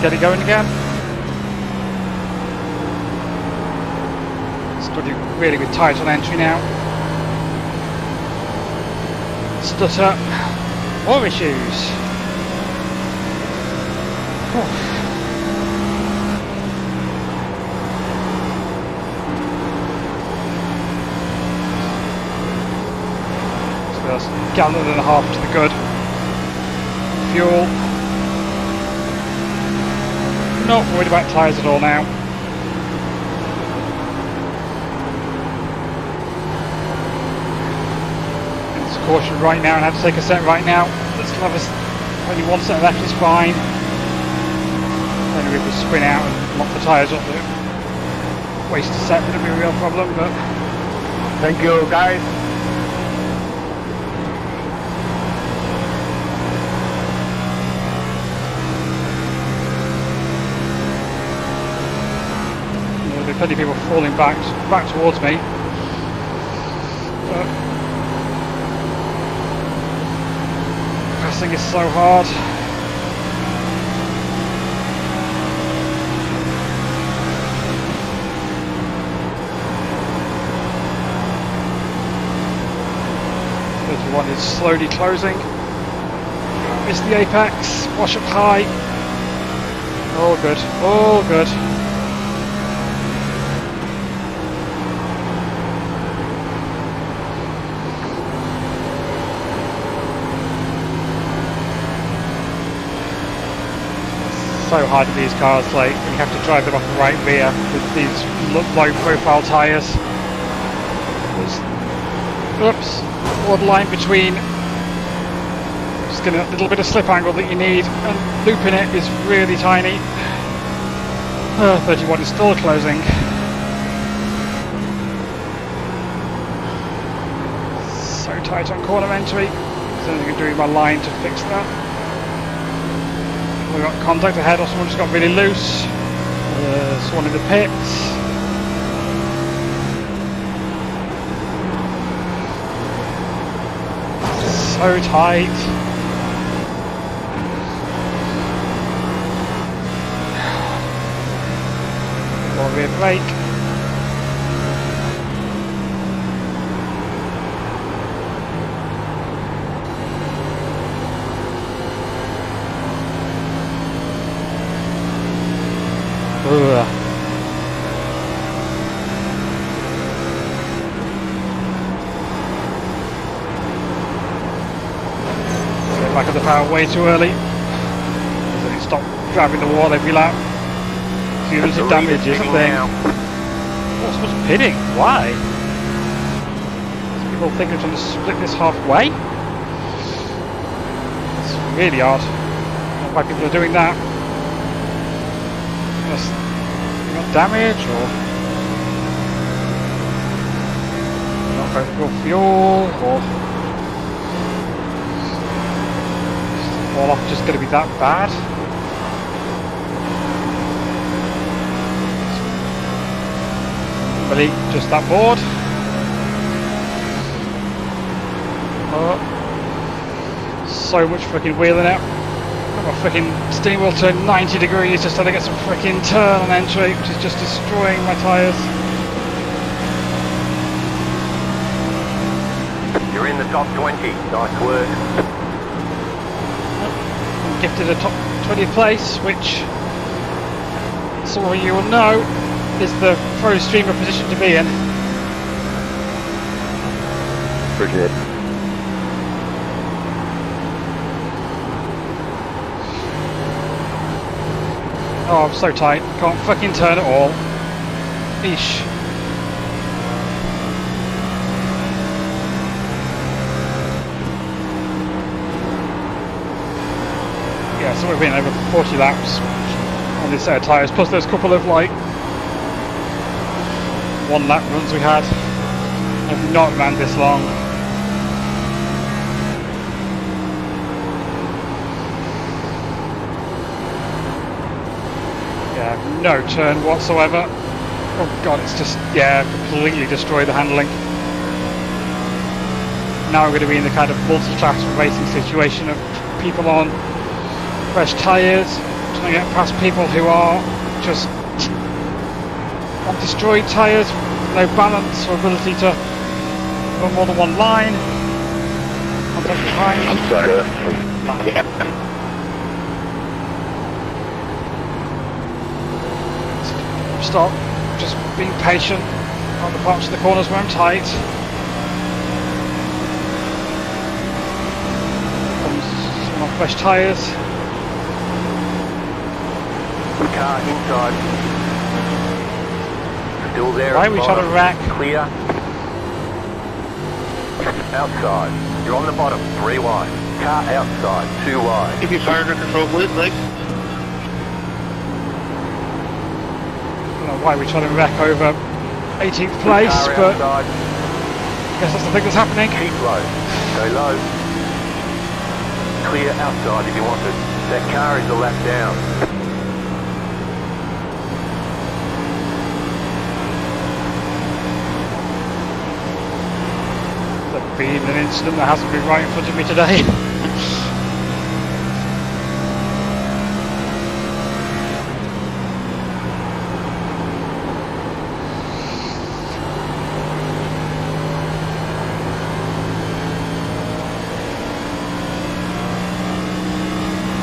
S2: Get it going again. Struggling really with tight on entry now. Stutter. More issues. Gallon and a half to the good. Fuel. Not worried about tyres at all now. It's caution right now and have to take a set right now. Let's have only one set left is fine. Then we will spin out and lock the tyres up. Waste a set wouldn't be a real problem, but
S4: Thank you, guys.
S2: plenty of people falling back towards me. But passing is so hard. One is slowly closing. Miss the apex. Wash up high. All good. All good. So hard with these cars, like when you have to drive them off the right rear with these low profile tyres. Oops, or the line between just getting a little bit of slip angle that you need and looping it is really tiny. 31 is still closing. So tight on corner entry. There's nothing I can do with my line to fix that. We've got contact ahead, or someone just got really loose. Someone in the pits. So tight. Or rear brake. Get back at the power way too early. Doesn't it stop driving the wall every lap? Cumulative damage is a thing. Oh, someone's pitting. Why? People think they're trying to split this halfway? It's really odd. Not why people are doing that. Got damage or not going for fuel or fall off just going to be that bad. Really just that board. So much freaking wheeling out. My freaking steering wheel turned 90 degrees just to get some freaking turn on entry, which is just destroying my tyres.
S1: You're in the top 20. Nice work.
S2: I'm gifted a top 20 place, which some of you will know is the pro streamer position to be in.
S3: Appreciate it.
S2: Oh, I'm so tight. Can't fucking turn at all. Eesh. Yeah, so we've been over 40 laps on this set of tyres, plus those couple of like 1 lap runs we had. I've not ran this long. Yeah, no turn whatsoever. Oh god, it's just, yeah, completely destroyed the handling. Now we're going to be in the kind of multi-class racing situation of people on fresh tyres, trying to get past people who are just on destroyed tyres, no balance or ability to run more than one line. Contact behind.
S3: I'm sorry. Yeah.
S2: Stop, just being patient on the parts of the corners where I'm tight. Comes some on fresh tyres.
S1: Car inside. Still there.
S2: Why are we trying to rack?
S1: Clear. Outside. You're on the bottom. 3 wide. Car outside. 2 wide.
S4: Keep your fire under control, please, Nick.
S2: I don't know why we try to wreck over 18th place,
S1: Car
S2: but
S1: outside.
S2: I guess that's the thing that's happening.
S1: Keep low. Go low. Clear outside if you want it. That car is a lap down.
S2: There's been an incident that hasn't been right in front of me today.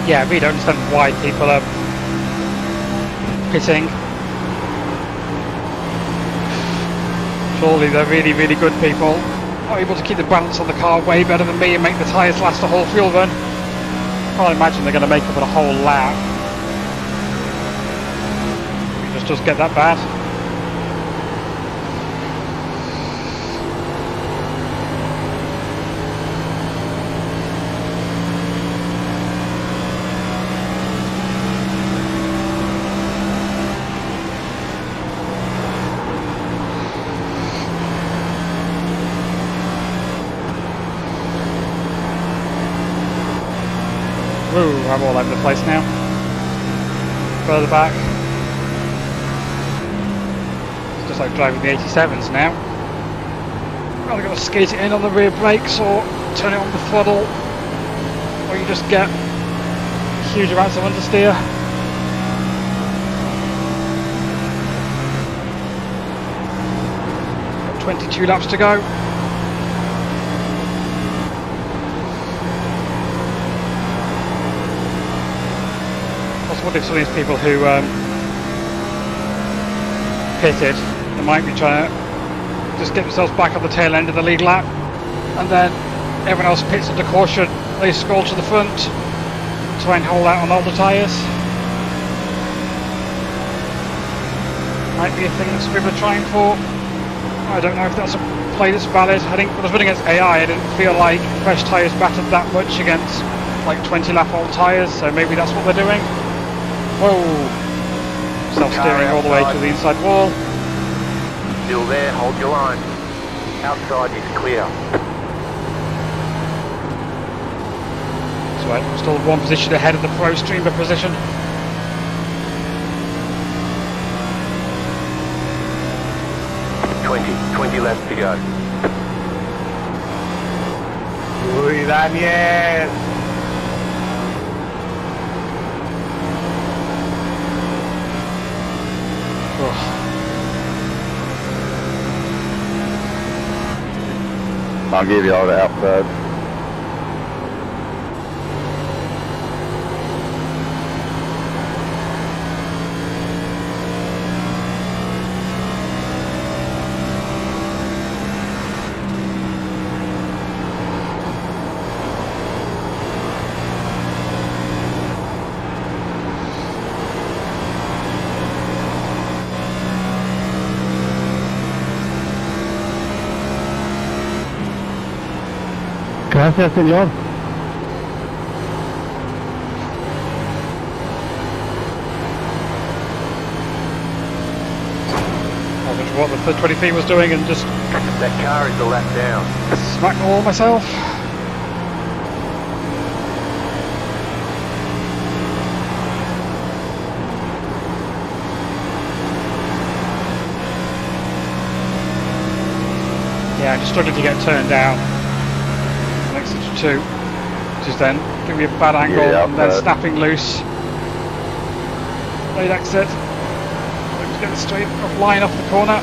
S2: Yeah, I really don't understand why people are pitting. Surely they're really, really good people. Are able to keep the balance on the car way better than me and make the tyres last a whole fuel run. Can't imagine they're going to make up a whole lap. sometimes does get that bad. Woo, I'm all over the place now. Further back. It's just like driving the 87s now. Either got to skate it in on the rear brakes or turn it on the throttle, or you just get huge amounts of understeer. Got 22 laps to go. What if some of these people who pitted, they might be trying to just get themselves back on the tail end of the lead lap, and then everyone else pits under caution, they scroll to the front, try and hold out on older tyres. Might be a thing that some people are trying for. I don't know if that's a play that's valid. I think when I was running against AI, I didn't feel like fresh tyres mattered that much against like 20 lap old tyres, so maybe that's what they're doing. Whoa! Self-steering all the way to the inside wall.
S1: Still there, hold your line. Outside is clear.
S2: That's right, I'm still one position ahead of the pro streamer position.
S1: Twenty laps to go.
S4: Uy, Daniel.
S5: I'll give you all the outside.
S6: Gracias, señor.
S2: I don't know what the 23 was doing and just
S1: That car is a lap down.
S2: smacked all myself. Yeah, I'm just struggling to get turned down. Exit 2, which is then giving me a bad angle and then snapping loose. Late exit. Let's get straight off line off the corner.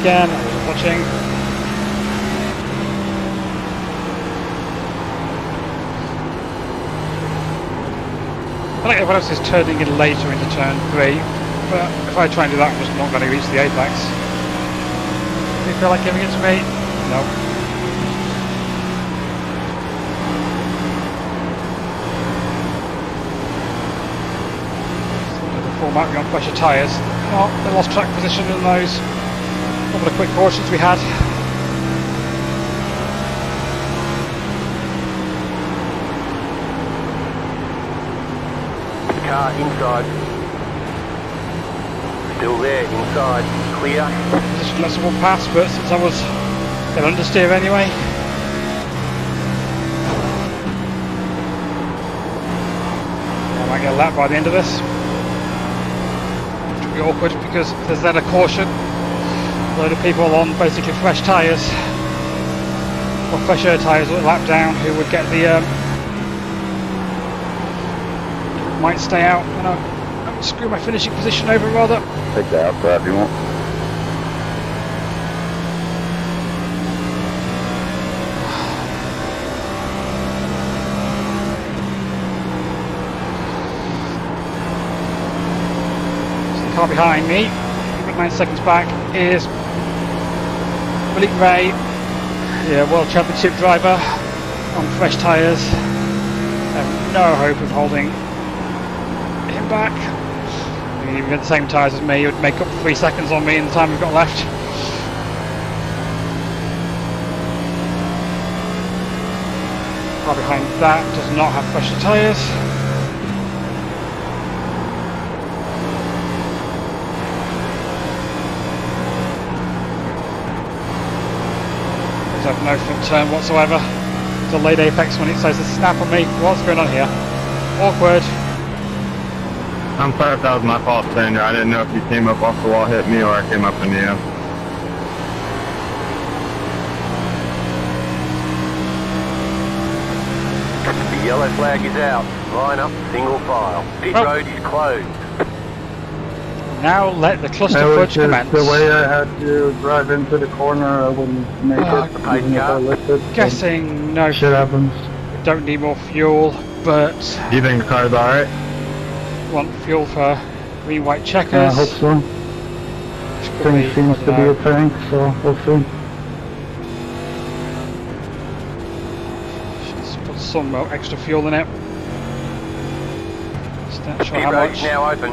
S2: Again, I was watching. I think everyone else is turning in later into turn 3, but if I try and do that, I'm just not going to reach the apex. Do you feel like giving it to me? No. The format on pressure tyres. Oh, they lost track position in those couple of quick cautions we had.
S1: Car inside. Still there, inside. Clear.
S2: Position less than one pass, but since I was going to understeer anyway. I might get a lap by the end of this. Which will be awkward because there's then a caution. A load of people on basically fresh tyres, or fresh air tyres with a lap down, who would get the might stay out and I screw my finishing position over rather.
S5: Take the outside if you want.
S2: car behind me, 9 seconds back, is Willie Ray, yeah, World Championship driver on fresh tyres. Have no hope of holding him back. Even with the same tyres as me, it would make up 3 seconds on me in the time we've got left. Car behind that does not have fresher tyres. Does have no front turn whatsoever. Delayed apex when it says to snap on me. What's going on here? Awkward.
S4: I'm sorry if that was my fault, Sander. I didn't know if you came up off the wall, hit me, or I came up into you.
S1: The yellow flag is out. Line up, single file. Pit road is closed.
S2: Now let the cluster
S6: That was
S2: fudge
S6: just
S2: commence.
S6: the way I had to drive into the corner. I wouldn't make it, even if I lifted.
S2: Guessing no,
S6: Shit happens.
S2: don't need more fuel, but
S4: Do you think the car's alright?
S2: want fuel for green white
S6: I
S2: checkers.
S6: hope so.
S2: Which could
S6: Thing
S2: be,
S6: seems
S2: I
S6: to
S2: don't
S6: be
S2: know,
S6: a tank, so we'll see.
S2: Should put some extra fuel in it. Just not sure
S1: Pit
S2: how
S1: road
S2: much.
S1: is now open.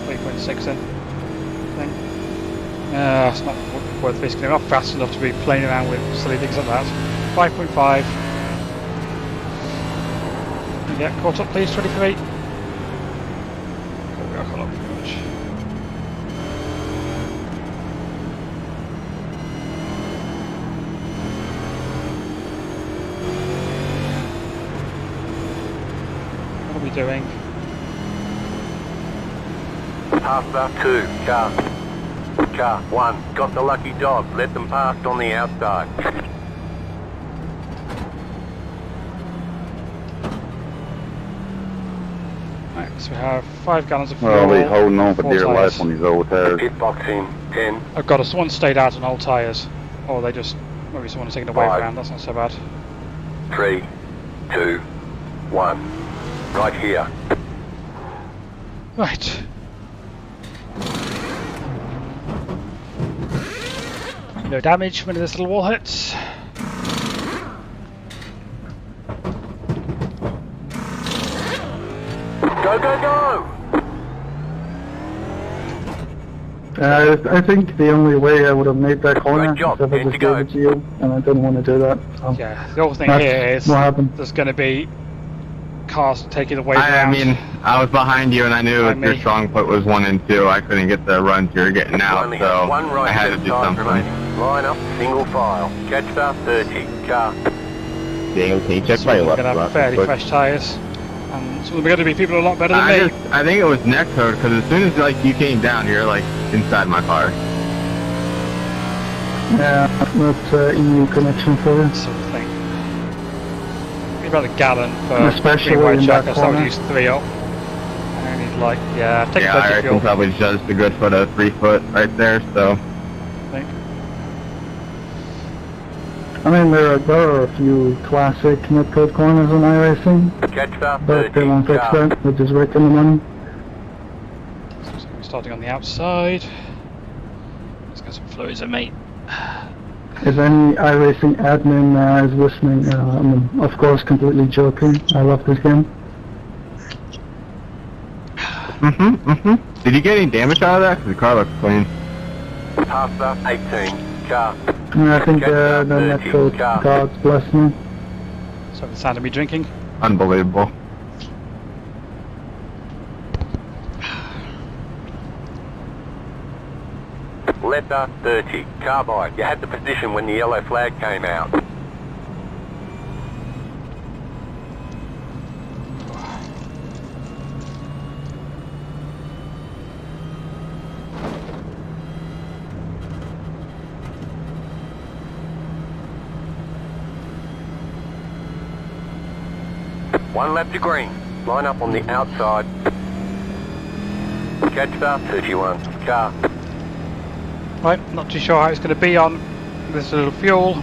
S2: 3.6 in. I think. It's not worth risking. I'm not fast enough to be playing around with silly things like that. 5.5. Get caught up, please. 23. We are caught up pretty much. What are we doing?
S1: Passer 2, car 1. Got the lucky dog. Let them past on the outside.
S2: Right, so we have 5 gallons of fuel.
S5: Well, we holding on for
S2: 4
S5: dear
S2: tyres.
S5: life on these old tires.
S1: Pit box in 10.
S2: Oh god, if someone stayed out on old tyres, or they just, maybe someone's taking a wave
S1: 5.
S2: around, that's not so bad.
S1: 3, 2, 1. Right here.
S2: Right. No damage from any of this little wall hits.
S1: Go, go, go!
S6: I think the only way I would have made that corner
S1: Great job,
S6: is if I
S1: in
S6: just
S1: to go.
S6: gave it to you, and I didn't want to do that. So
S2: Yeah, the whole thing
S6: that's
S2: here is
S6: what happened.
S2: there's going to be cars taking the wave
S4: I
S2: around.
S4: mean, I was behind you and I knew
S2: By
S4: if your
S2: me.
S4: strong foot was 1 and 2, I couldn't get the runs you were getting out,
S1: Only
S4: so
S1: have one right
S4: I had to
S1: hand
S4: do
S1: tyres
S4: something.
S1: remaining. Line up, single file. Catch start 30, car.
S5: Yeah, okay, check
S2: So
S5: my
S2: we're
S5: left
S2: going to have
S5: rock
S2: fairly
S5: real quick.
S2: fresh tyres. And some of them are going to be people a lot better than me.
S4: I think it was neck code because as soon as like you came down, you're like inside my car.
S6: Yeah, that's EU connection for you.
S2: Sort of thing. Maybe about a gallon for
S6: Especially
S2: green white
S6: in that
S2: checker, so I would
S6: corner.
S2: use 3 up. And I need like, yeah, take
S4: Yeah,
S2: plenty
S4: I
S2: of fuel.
S4: reckon probably just a good foot of 3 foot right there. So
S2: I think.
S6: I mean, there are a few classic netcode corners in iRacing,
S1: Catch start
S6: but
S1: 30,
S6: they won't fix
S1: car.
S6: that, which is right in the money.
S2: So we're starting on the outside. Let's get some fluids in me.
S6: If any iRacing admin is listening, I'm of course completely joking. I love this game.
S4: Did you get any damage out of that? Because the car looks clean.
S1: Passer 18, car.
S6: And I think the
S1: 30,
S6: netcode
S1: car.
S6: gods bless me.
S2: So the sound of me drinking.
S4: Unbelievable.
S1: Letter 30, carbide. You had the position when the yellow flag came out. One lap to green. Line up on the outside. Catch start 31, car.
S2: Right, not too sure how it's going to be on this little fuel.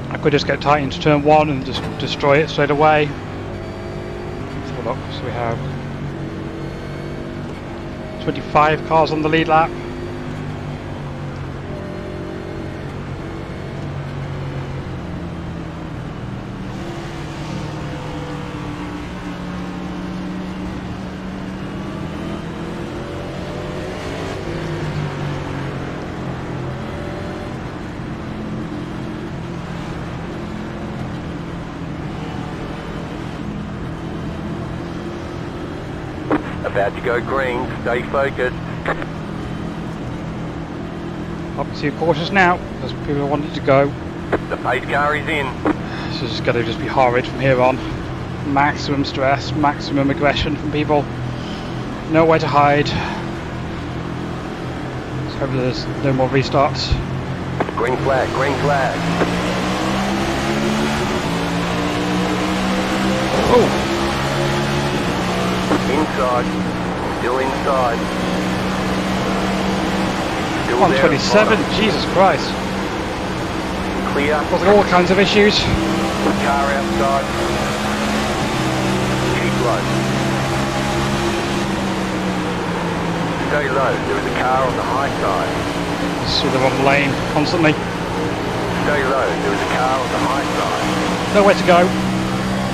S2: I could just get tight into turn 1 and just destroy it straight away. Let's have a look. So we have 25 cars on the lead lap.
S1: About to go green, stay focused.
S2: Obviously cautious now, because people want it to go.
S1: The pace car is in.
S2: So it's got to just be horrid from here on. Maximum stress, maximum aggression from people. Nowhere to hide. Let's hope there's no more restarts.
S1: Green flag, green flag.
S2: Oh!
S1: Inside, still inside. Still
S2: 127,
S1: there,
S2: Jesus Christ.
S1: clear.
S2: Causing all kinds of issues.
S1: Car outside. Keep low. Stay low, there is a car on the high side.
S2: Just through the wrong lane constantly.
S1: Stay low, there is a car on the high side.
S2: Nowhere to go.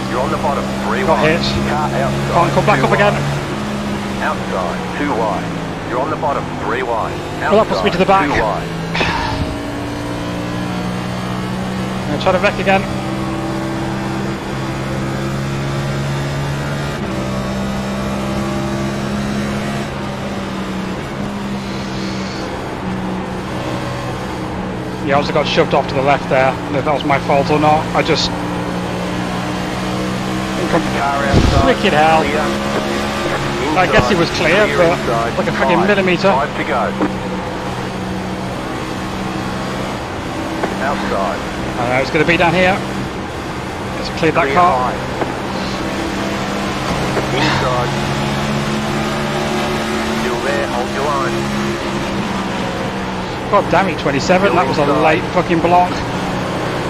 S1: You're on the bottom, 3
S2: Got
S1: wide.
S2: hit.
S1: Car outside.
S2: Can't come back
S1: 2
S2: up again.
S1: wide. Outside, 2 wide. You're on the bottom, 3 wide. Outside,
S2: Well, that puts me to the back.
S1: 2 wide.
S2: I'm going to try to wreck again. Yeah, I also got shoved off to the left there. I don't know if that was my fault or not. I just...
S1: Car outside.
S2: Wicked hell.
S1: Clear.
S2: I guess he was clear,
S1: Clear
S2: but
S1: inside.
S2: like a fucking
S1: 5.
S2: millimetre.
S1: 5 to go. Outside.
S2: I know it's going to be down here. Let's clear that
S1: Clear
S2: car.
S1: high. Inside. Still there, hold your line.
S2: God damn it, 27. That was a late fucking block.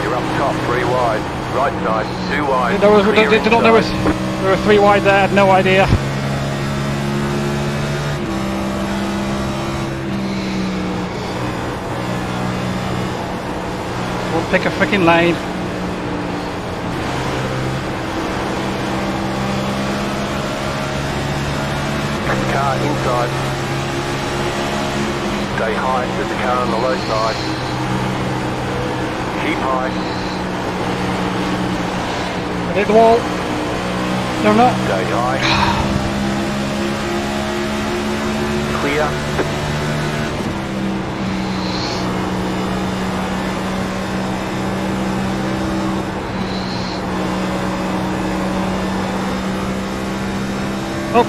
S1: You're up top, 3 wide. Right side, 2 wide.
S2: Did not know
S1: inside.
S2: there were 3 wide there, had no idea. We'll pick a freaking lane.
S1: Car inside. Stay high, there's a car on the low side. Keep high.
S2: Hit the wall. No, I'm not.
S1: Stay high. Clear.
S2: Oh.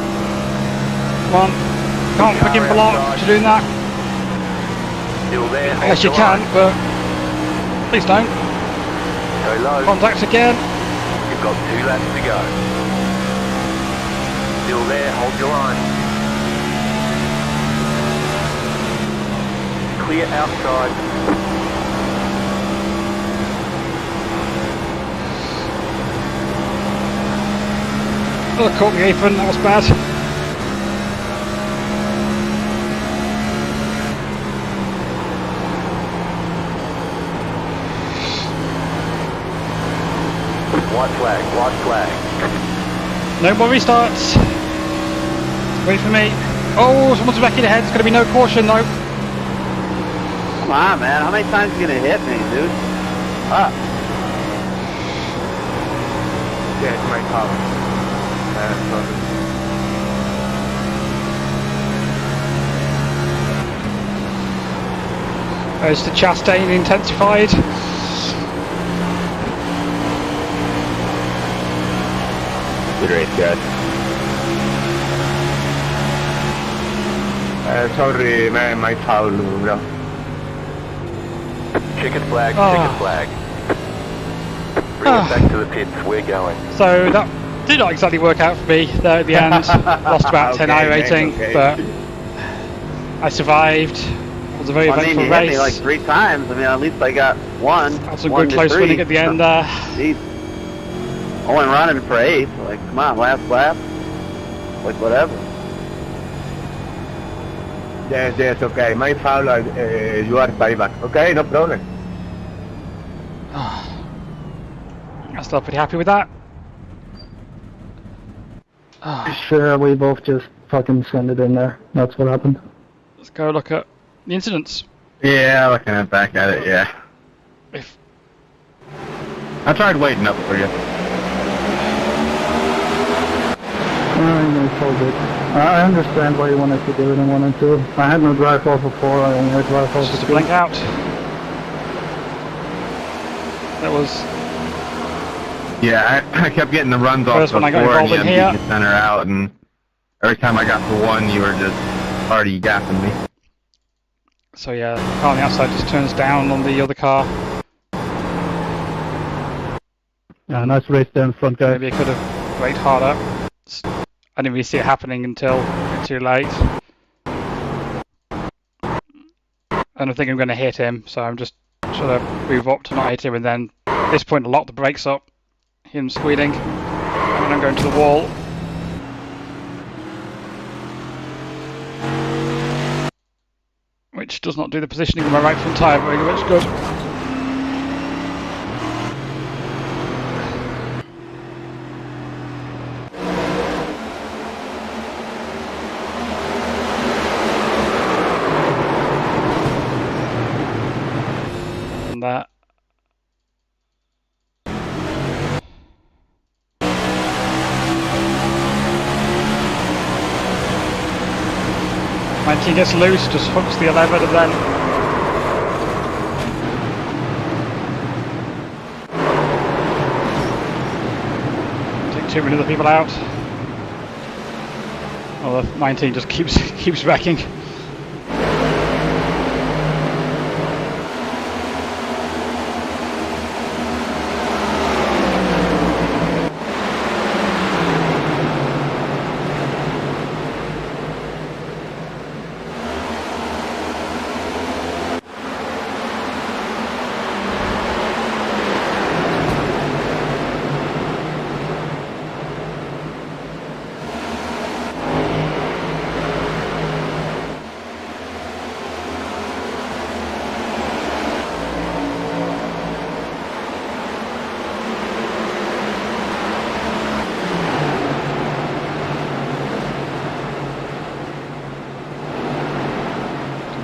S2: Come on. Can't
S1: Car
S2: freaking block
S1: outside.
S2: to doing that.
S1: Still there, hold
S2: Unless you
S1: your
S2: can,
S1: line.
S2: but please don't.
S1: Go low.
S2: Contact again.
S1: You've got 2 laps to go. Still there, hold your line. Clear outside.
S2: Oh, caught the apron, that was bad.
S1: White flag, white flag.
S2: No more restarts. Wait for me. Oh, someone's wrecking ahead. It's going to be no caution though.
S3: Come on, man. How many times are you gonna hit me, dude? Up.
S4: Yeah, it's my car.
S2: As the Chastain intensified.
S4: Good race, guys. Sorry, man, my towel moved up.
S1: Checkered flag,
S2: Oh.
S1: checkered flag. Bring it back to the pits, we're going.
S2: So that did not exactly work out for me there at the end. Lost about 10
S4: Okay,
S2: iRacing,
S4: okay.
S2: but I survived. was a very
S3: I mean,
S2: eventful
S3: you
S2: race.
S3: hit me like 3 times. I mean, at least I got one.
S2: Had some
S3: one
S2: good
S3: to
S2: close
S3: 3.
S2: winning at the end there.
S3: Jeez. Only running for 8th. Like, come on, last lap. Like, whatever.
S7: Yes, okay. My foul, you are buyback. Okay, no problem.
S2: I'm still pretty happy with that.
S6: Sure, we both just fucking send it in there. That's what happened.
S2: Let's go look at the incidents.
S4: Yeah, looking back at it, yeah.
S2: If
S4: I tried waiting up for you.
S6: I understand why you wanted to do it in 1 and 2. I had no drive off of 4, I only had drive off
S2: just
S6: of
S2: to
S6: 2.
S2: blink out. That was
S4: Yeah, I kept getting the runs off
S2: First one I got
S4: before, and
S2: involved
S4: you
S2: in
S4: had
S2: here.
S4: beat the center out, and every time I got to 1, you were just already gapping me.
S2: so yeah. The car on the outside just turns down on the other car.
S6: Yeah, nice race there in front, guys.
S2: Maybe I could have braked harder. I didn't really see it happening until too late. And I think I'm going to hit him, so I'm just trying to move up to not hit him, and then at this point I lock the brakes up, him squealing, and I'm going to the wall. Which does not do the positioning of my right front tyre very much good. And that. When he gets loose, just hooks the 11 and then take too many other people out. Oh, the 19 just keeps wrecking.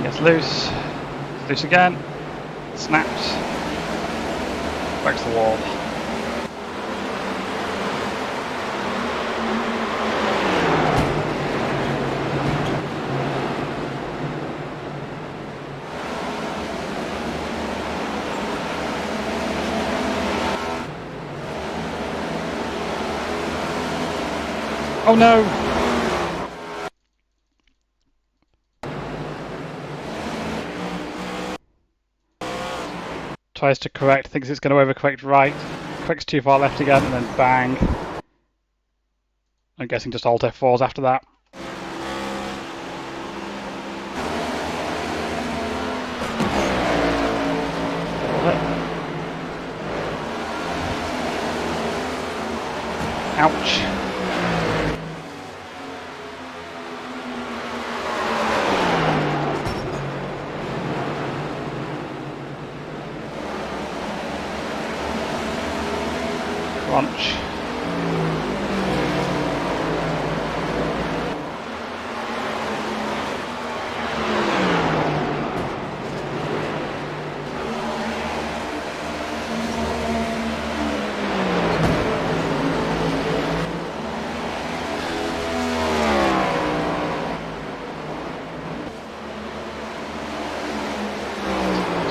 S2: Gets loose, loose again, snaps, breaks the wall. Oh no! Tries to correct, thinks it's going to overcorrect right, corrects too far left again, and then bang. I'm guessing just Alt F4s after that. Ouch. Crunch.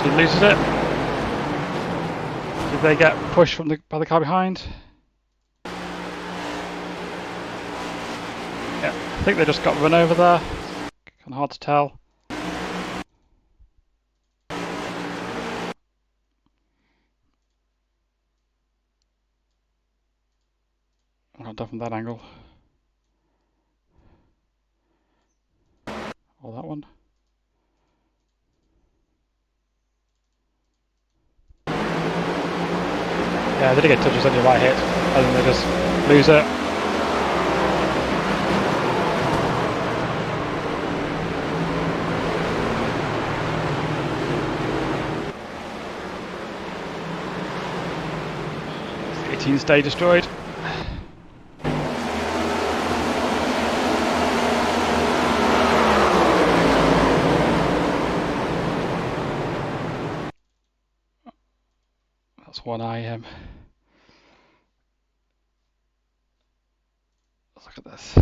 S2: He loses it. Did they get pushed from by the car behind? Yeah, I think they just got run over there. Kind of hard to tell. I got done from that angle. Or that one. Yeah, they did get touches on your right hit, and then they just lose it. The 18 stay destroyed. That's one I let's look at this.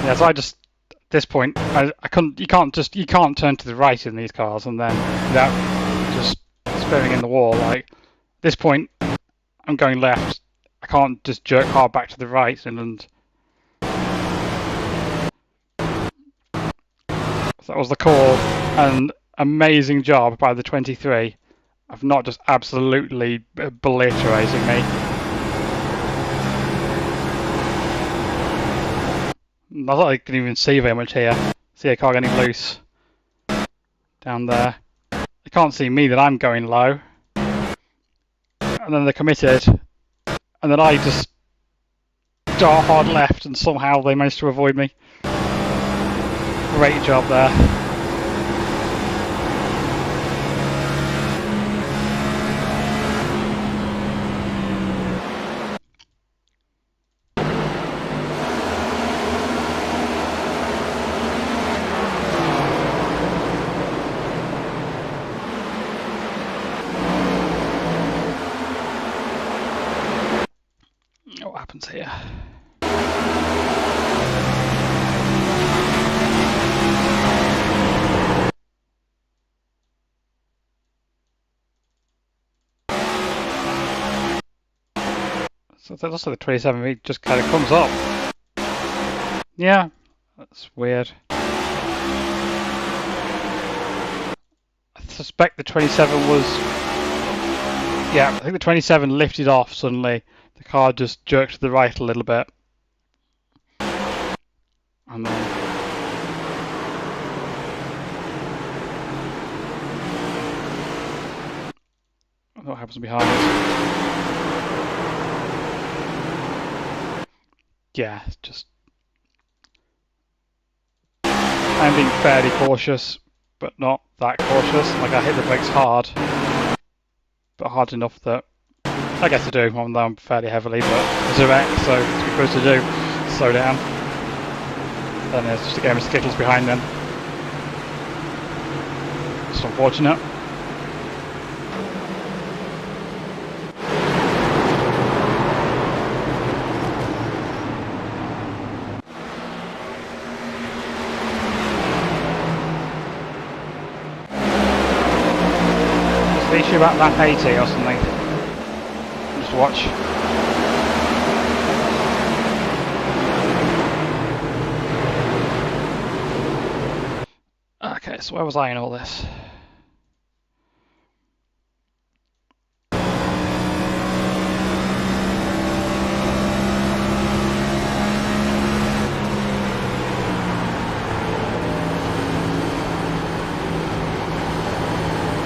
S2: Yeah, so I just at this point I couldn't. You can't turn to the right in these cars and then without just spinning in the wall. Like this point, I'm going left. I can't just jerk hard back to the right and. So that was the call, and amazing job by the 23 of not just absolutely obliterating me. Not that I can even see very much here. See a car getting loose down there. They can't see me that I'm going low. And then they're committed. And then I just dart hard left and somehow they managed to avoid me. Great job there. What happens here? So that's also the 27 just kind of comes up. Yeah, that's weird. I suspect the 27 was... Yeah, I think the 27 lifted off suddenly. The car just jerked to the right a little bit. And then... what happens behind it? Yeah, it's just... I'm being fairly cautious, but not that cautious. Like, I hit the brakes hard, but hard enough that I get to do, even though I'm fairly heavily, but it's a wreck, so it's what you're supposed to do. Slow down. Then there's just a game of skittles behind them. Just unfortunate. The issue about lap 80 or something. Just watch. Okay, so where was I in all this?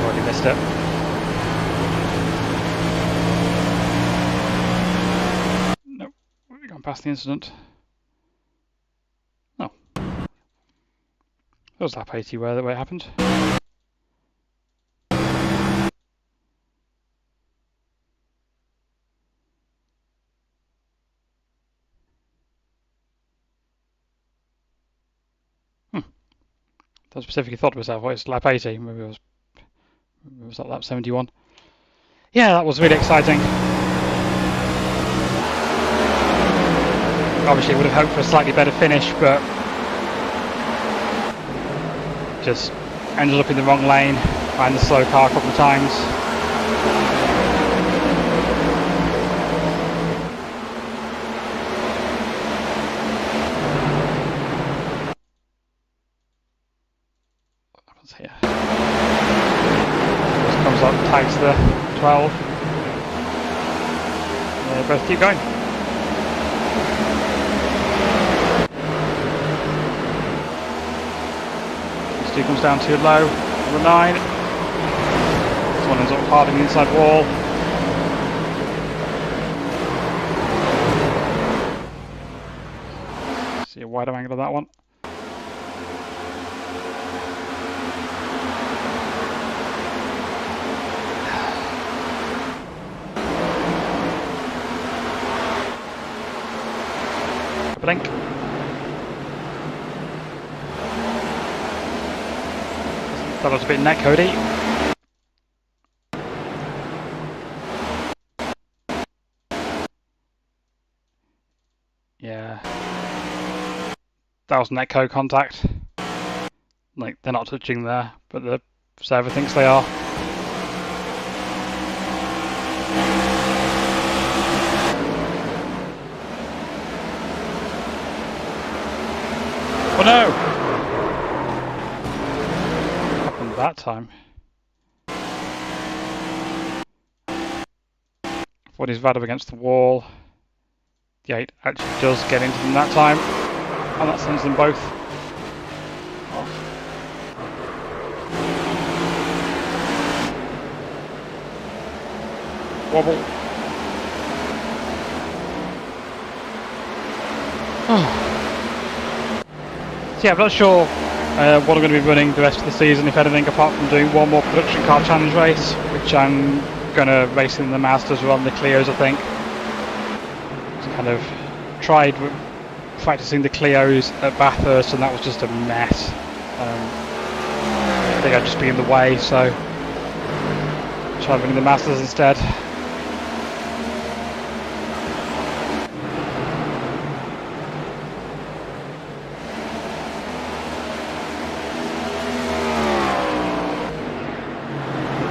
S2: Already missed it. Past the incident. No. That was lap 80 where it happened. I specifically thought to myself, well, it's lap 80. Maybe it was that lap 71. Yeah, that was really exciting. Obviously would have hoped for a slightly better finish, but just ended up in the wrong lane, behind the slow car a couple of times. What happens here? Just comes up, tags the 12. They both keep going. Two comes down too low. Number 9. This one ends up hard on the inside wall. See a wider angle of that one. Blink. That was a bit net cody. Yeah. That was netcode contact. Like, they're not touching there, but the server thinks they are. Oh no! What happened that time? Thought he's right up against the wall. The 8 actually does get into them that time, and that sends them both off. Wobble. So yeah, I'm not sure what I'm going to be running the rest of the season, if anything, apart from doing one more production car challenge race, which I'm going to race in the Masters or on the Clios, I think. Just kind of tried practicing the Clios at Bathurst, and that was just a mess. I think I'd just be in the way, so tried running the Masters instead.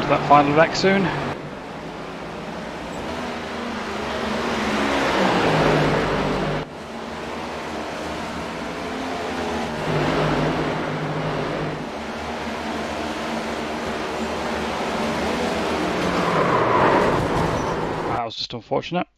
S2: That final wreck soon. That was just unfortunate.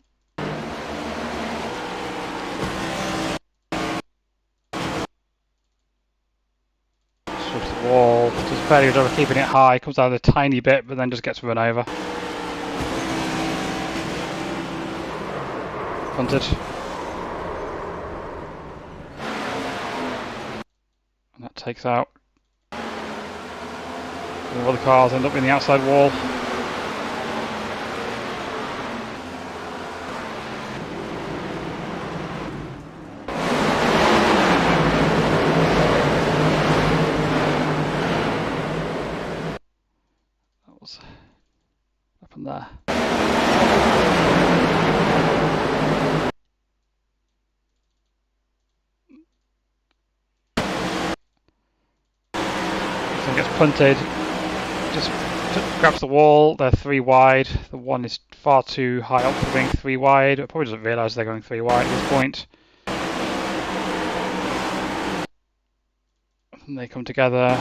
S2: Wall, just fairly good job of keeping it high, comes down a tiny bit but then just gets run over. Punted. And that takes out. The other cars end up in the outside wall. Up in there. So it gets punted, just grabs the wall. They're 3 wide. The one is far too high up for being 3 wide. It probably doesn't realise they're going 3 wide at this point. And they come together.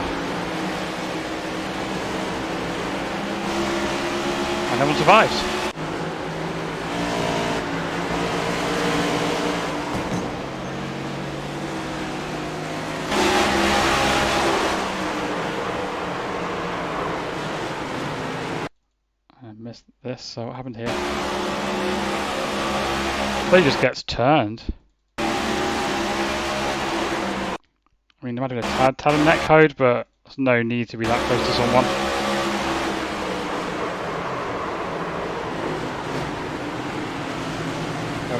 S2: And no one survives. I missed this, so what happened here? He just gets turned. I mean, there might have been a tad of netcode, but there's no need to be that close to someone.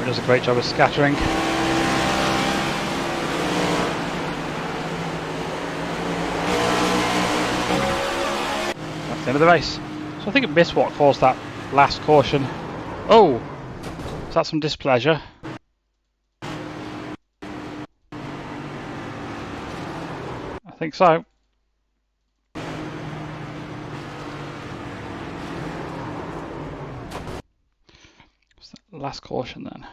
S2: Does a great job of scattering. That's the end of the race. So I think it missed what caused that last caution. Oh! Is that some displeasure? I think so. Last caution then.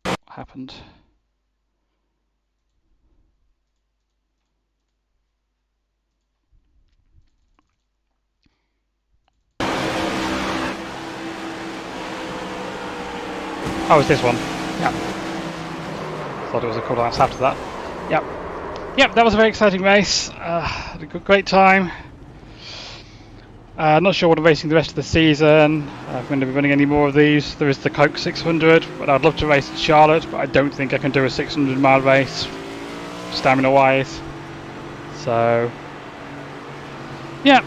S2: What happened? Oh, it's this one. Yeah. thought it was a couple of laps after that. Yep, that was a very exciting race. Had a great time. Not sure what I'm racing the rest of the season. I'm going to be running any more of these. There is the Coke 600, but I'd love to race in Charlotte, but I don't think I can do a 600-mile race, stamina-wise. So, yeah,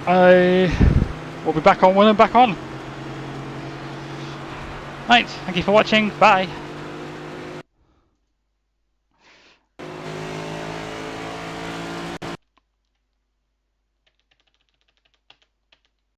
S2: I will be back on when I'm back on. Right, thank you for watching. Bye.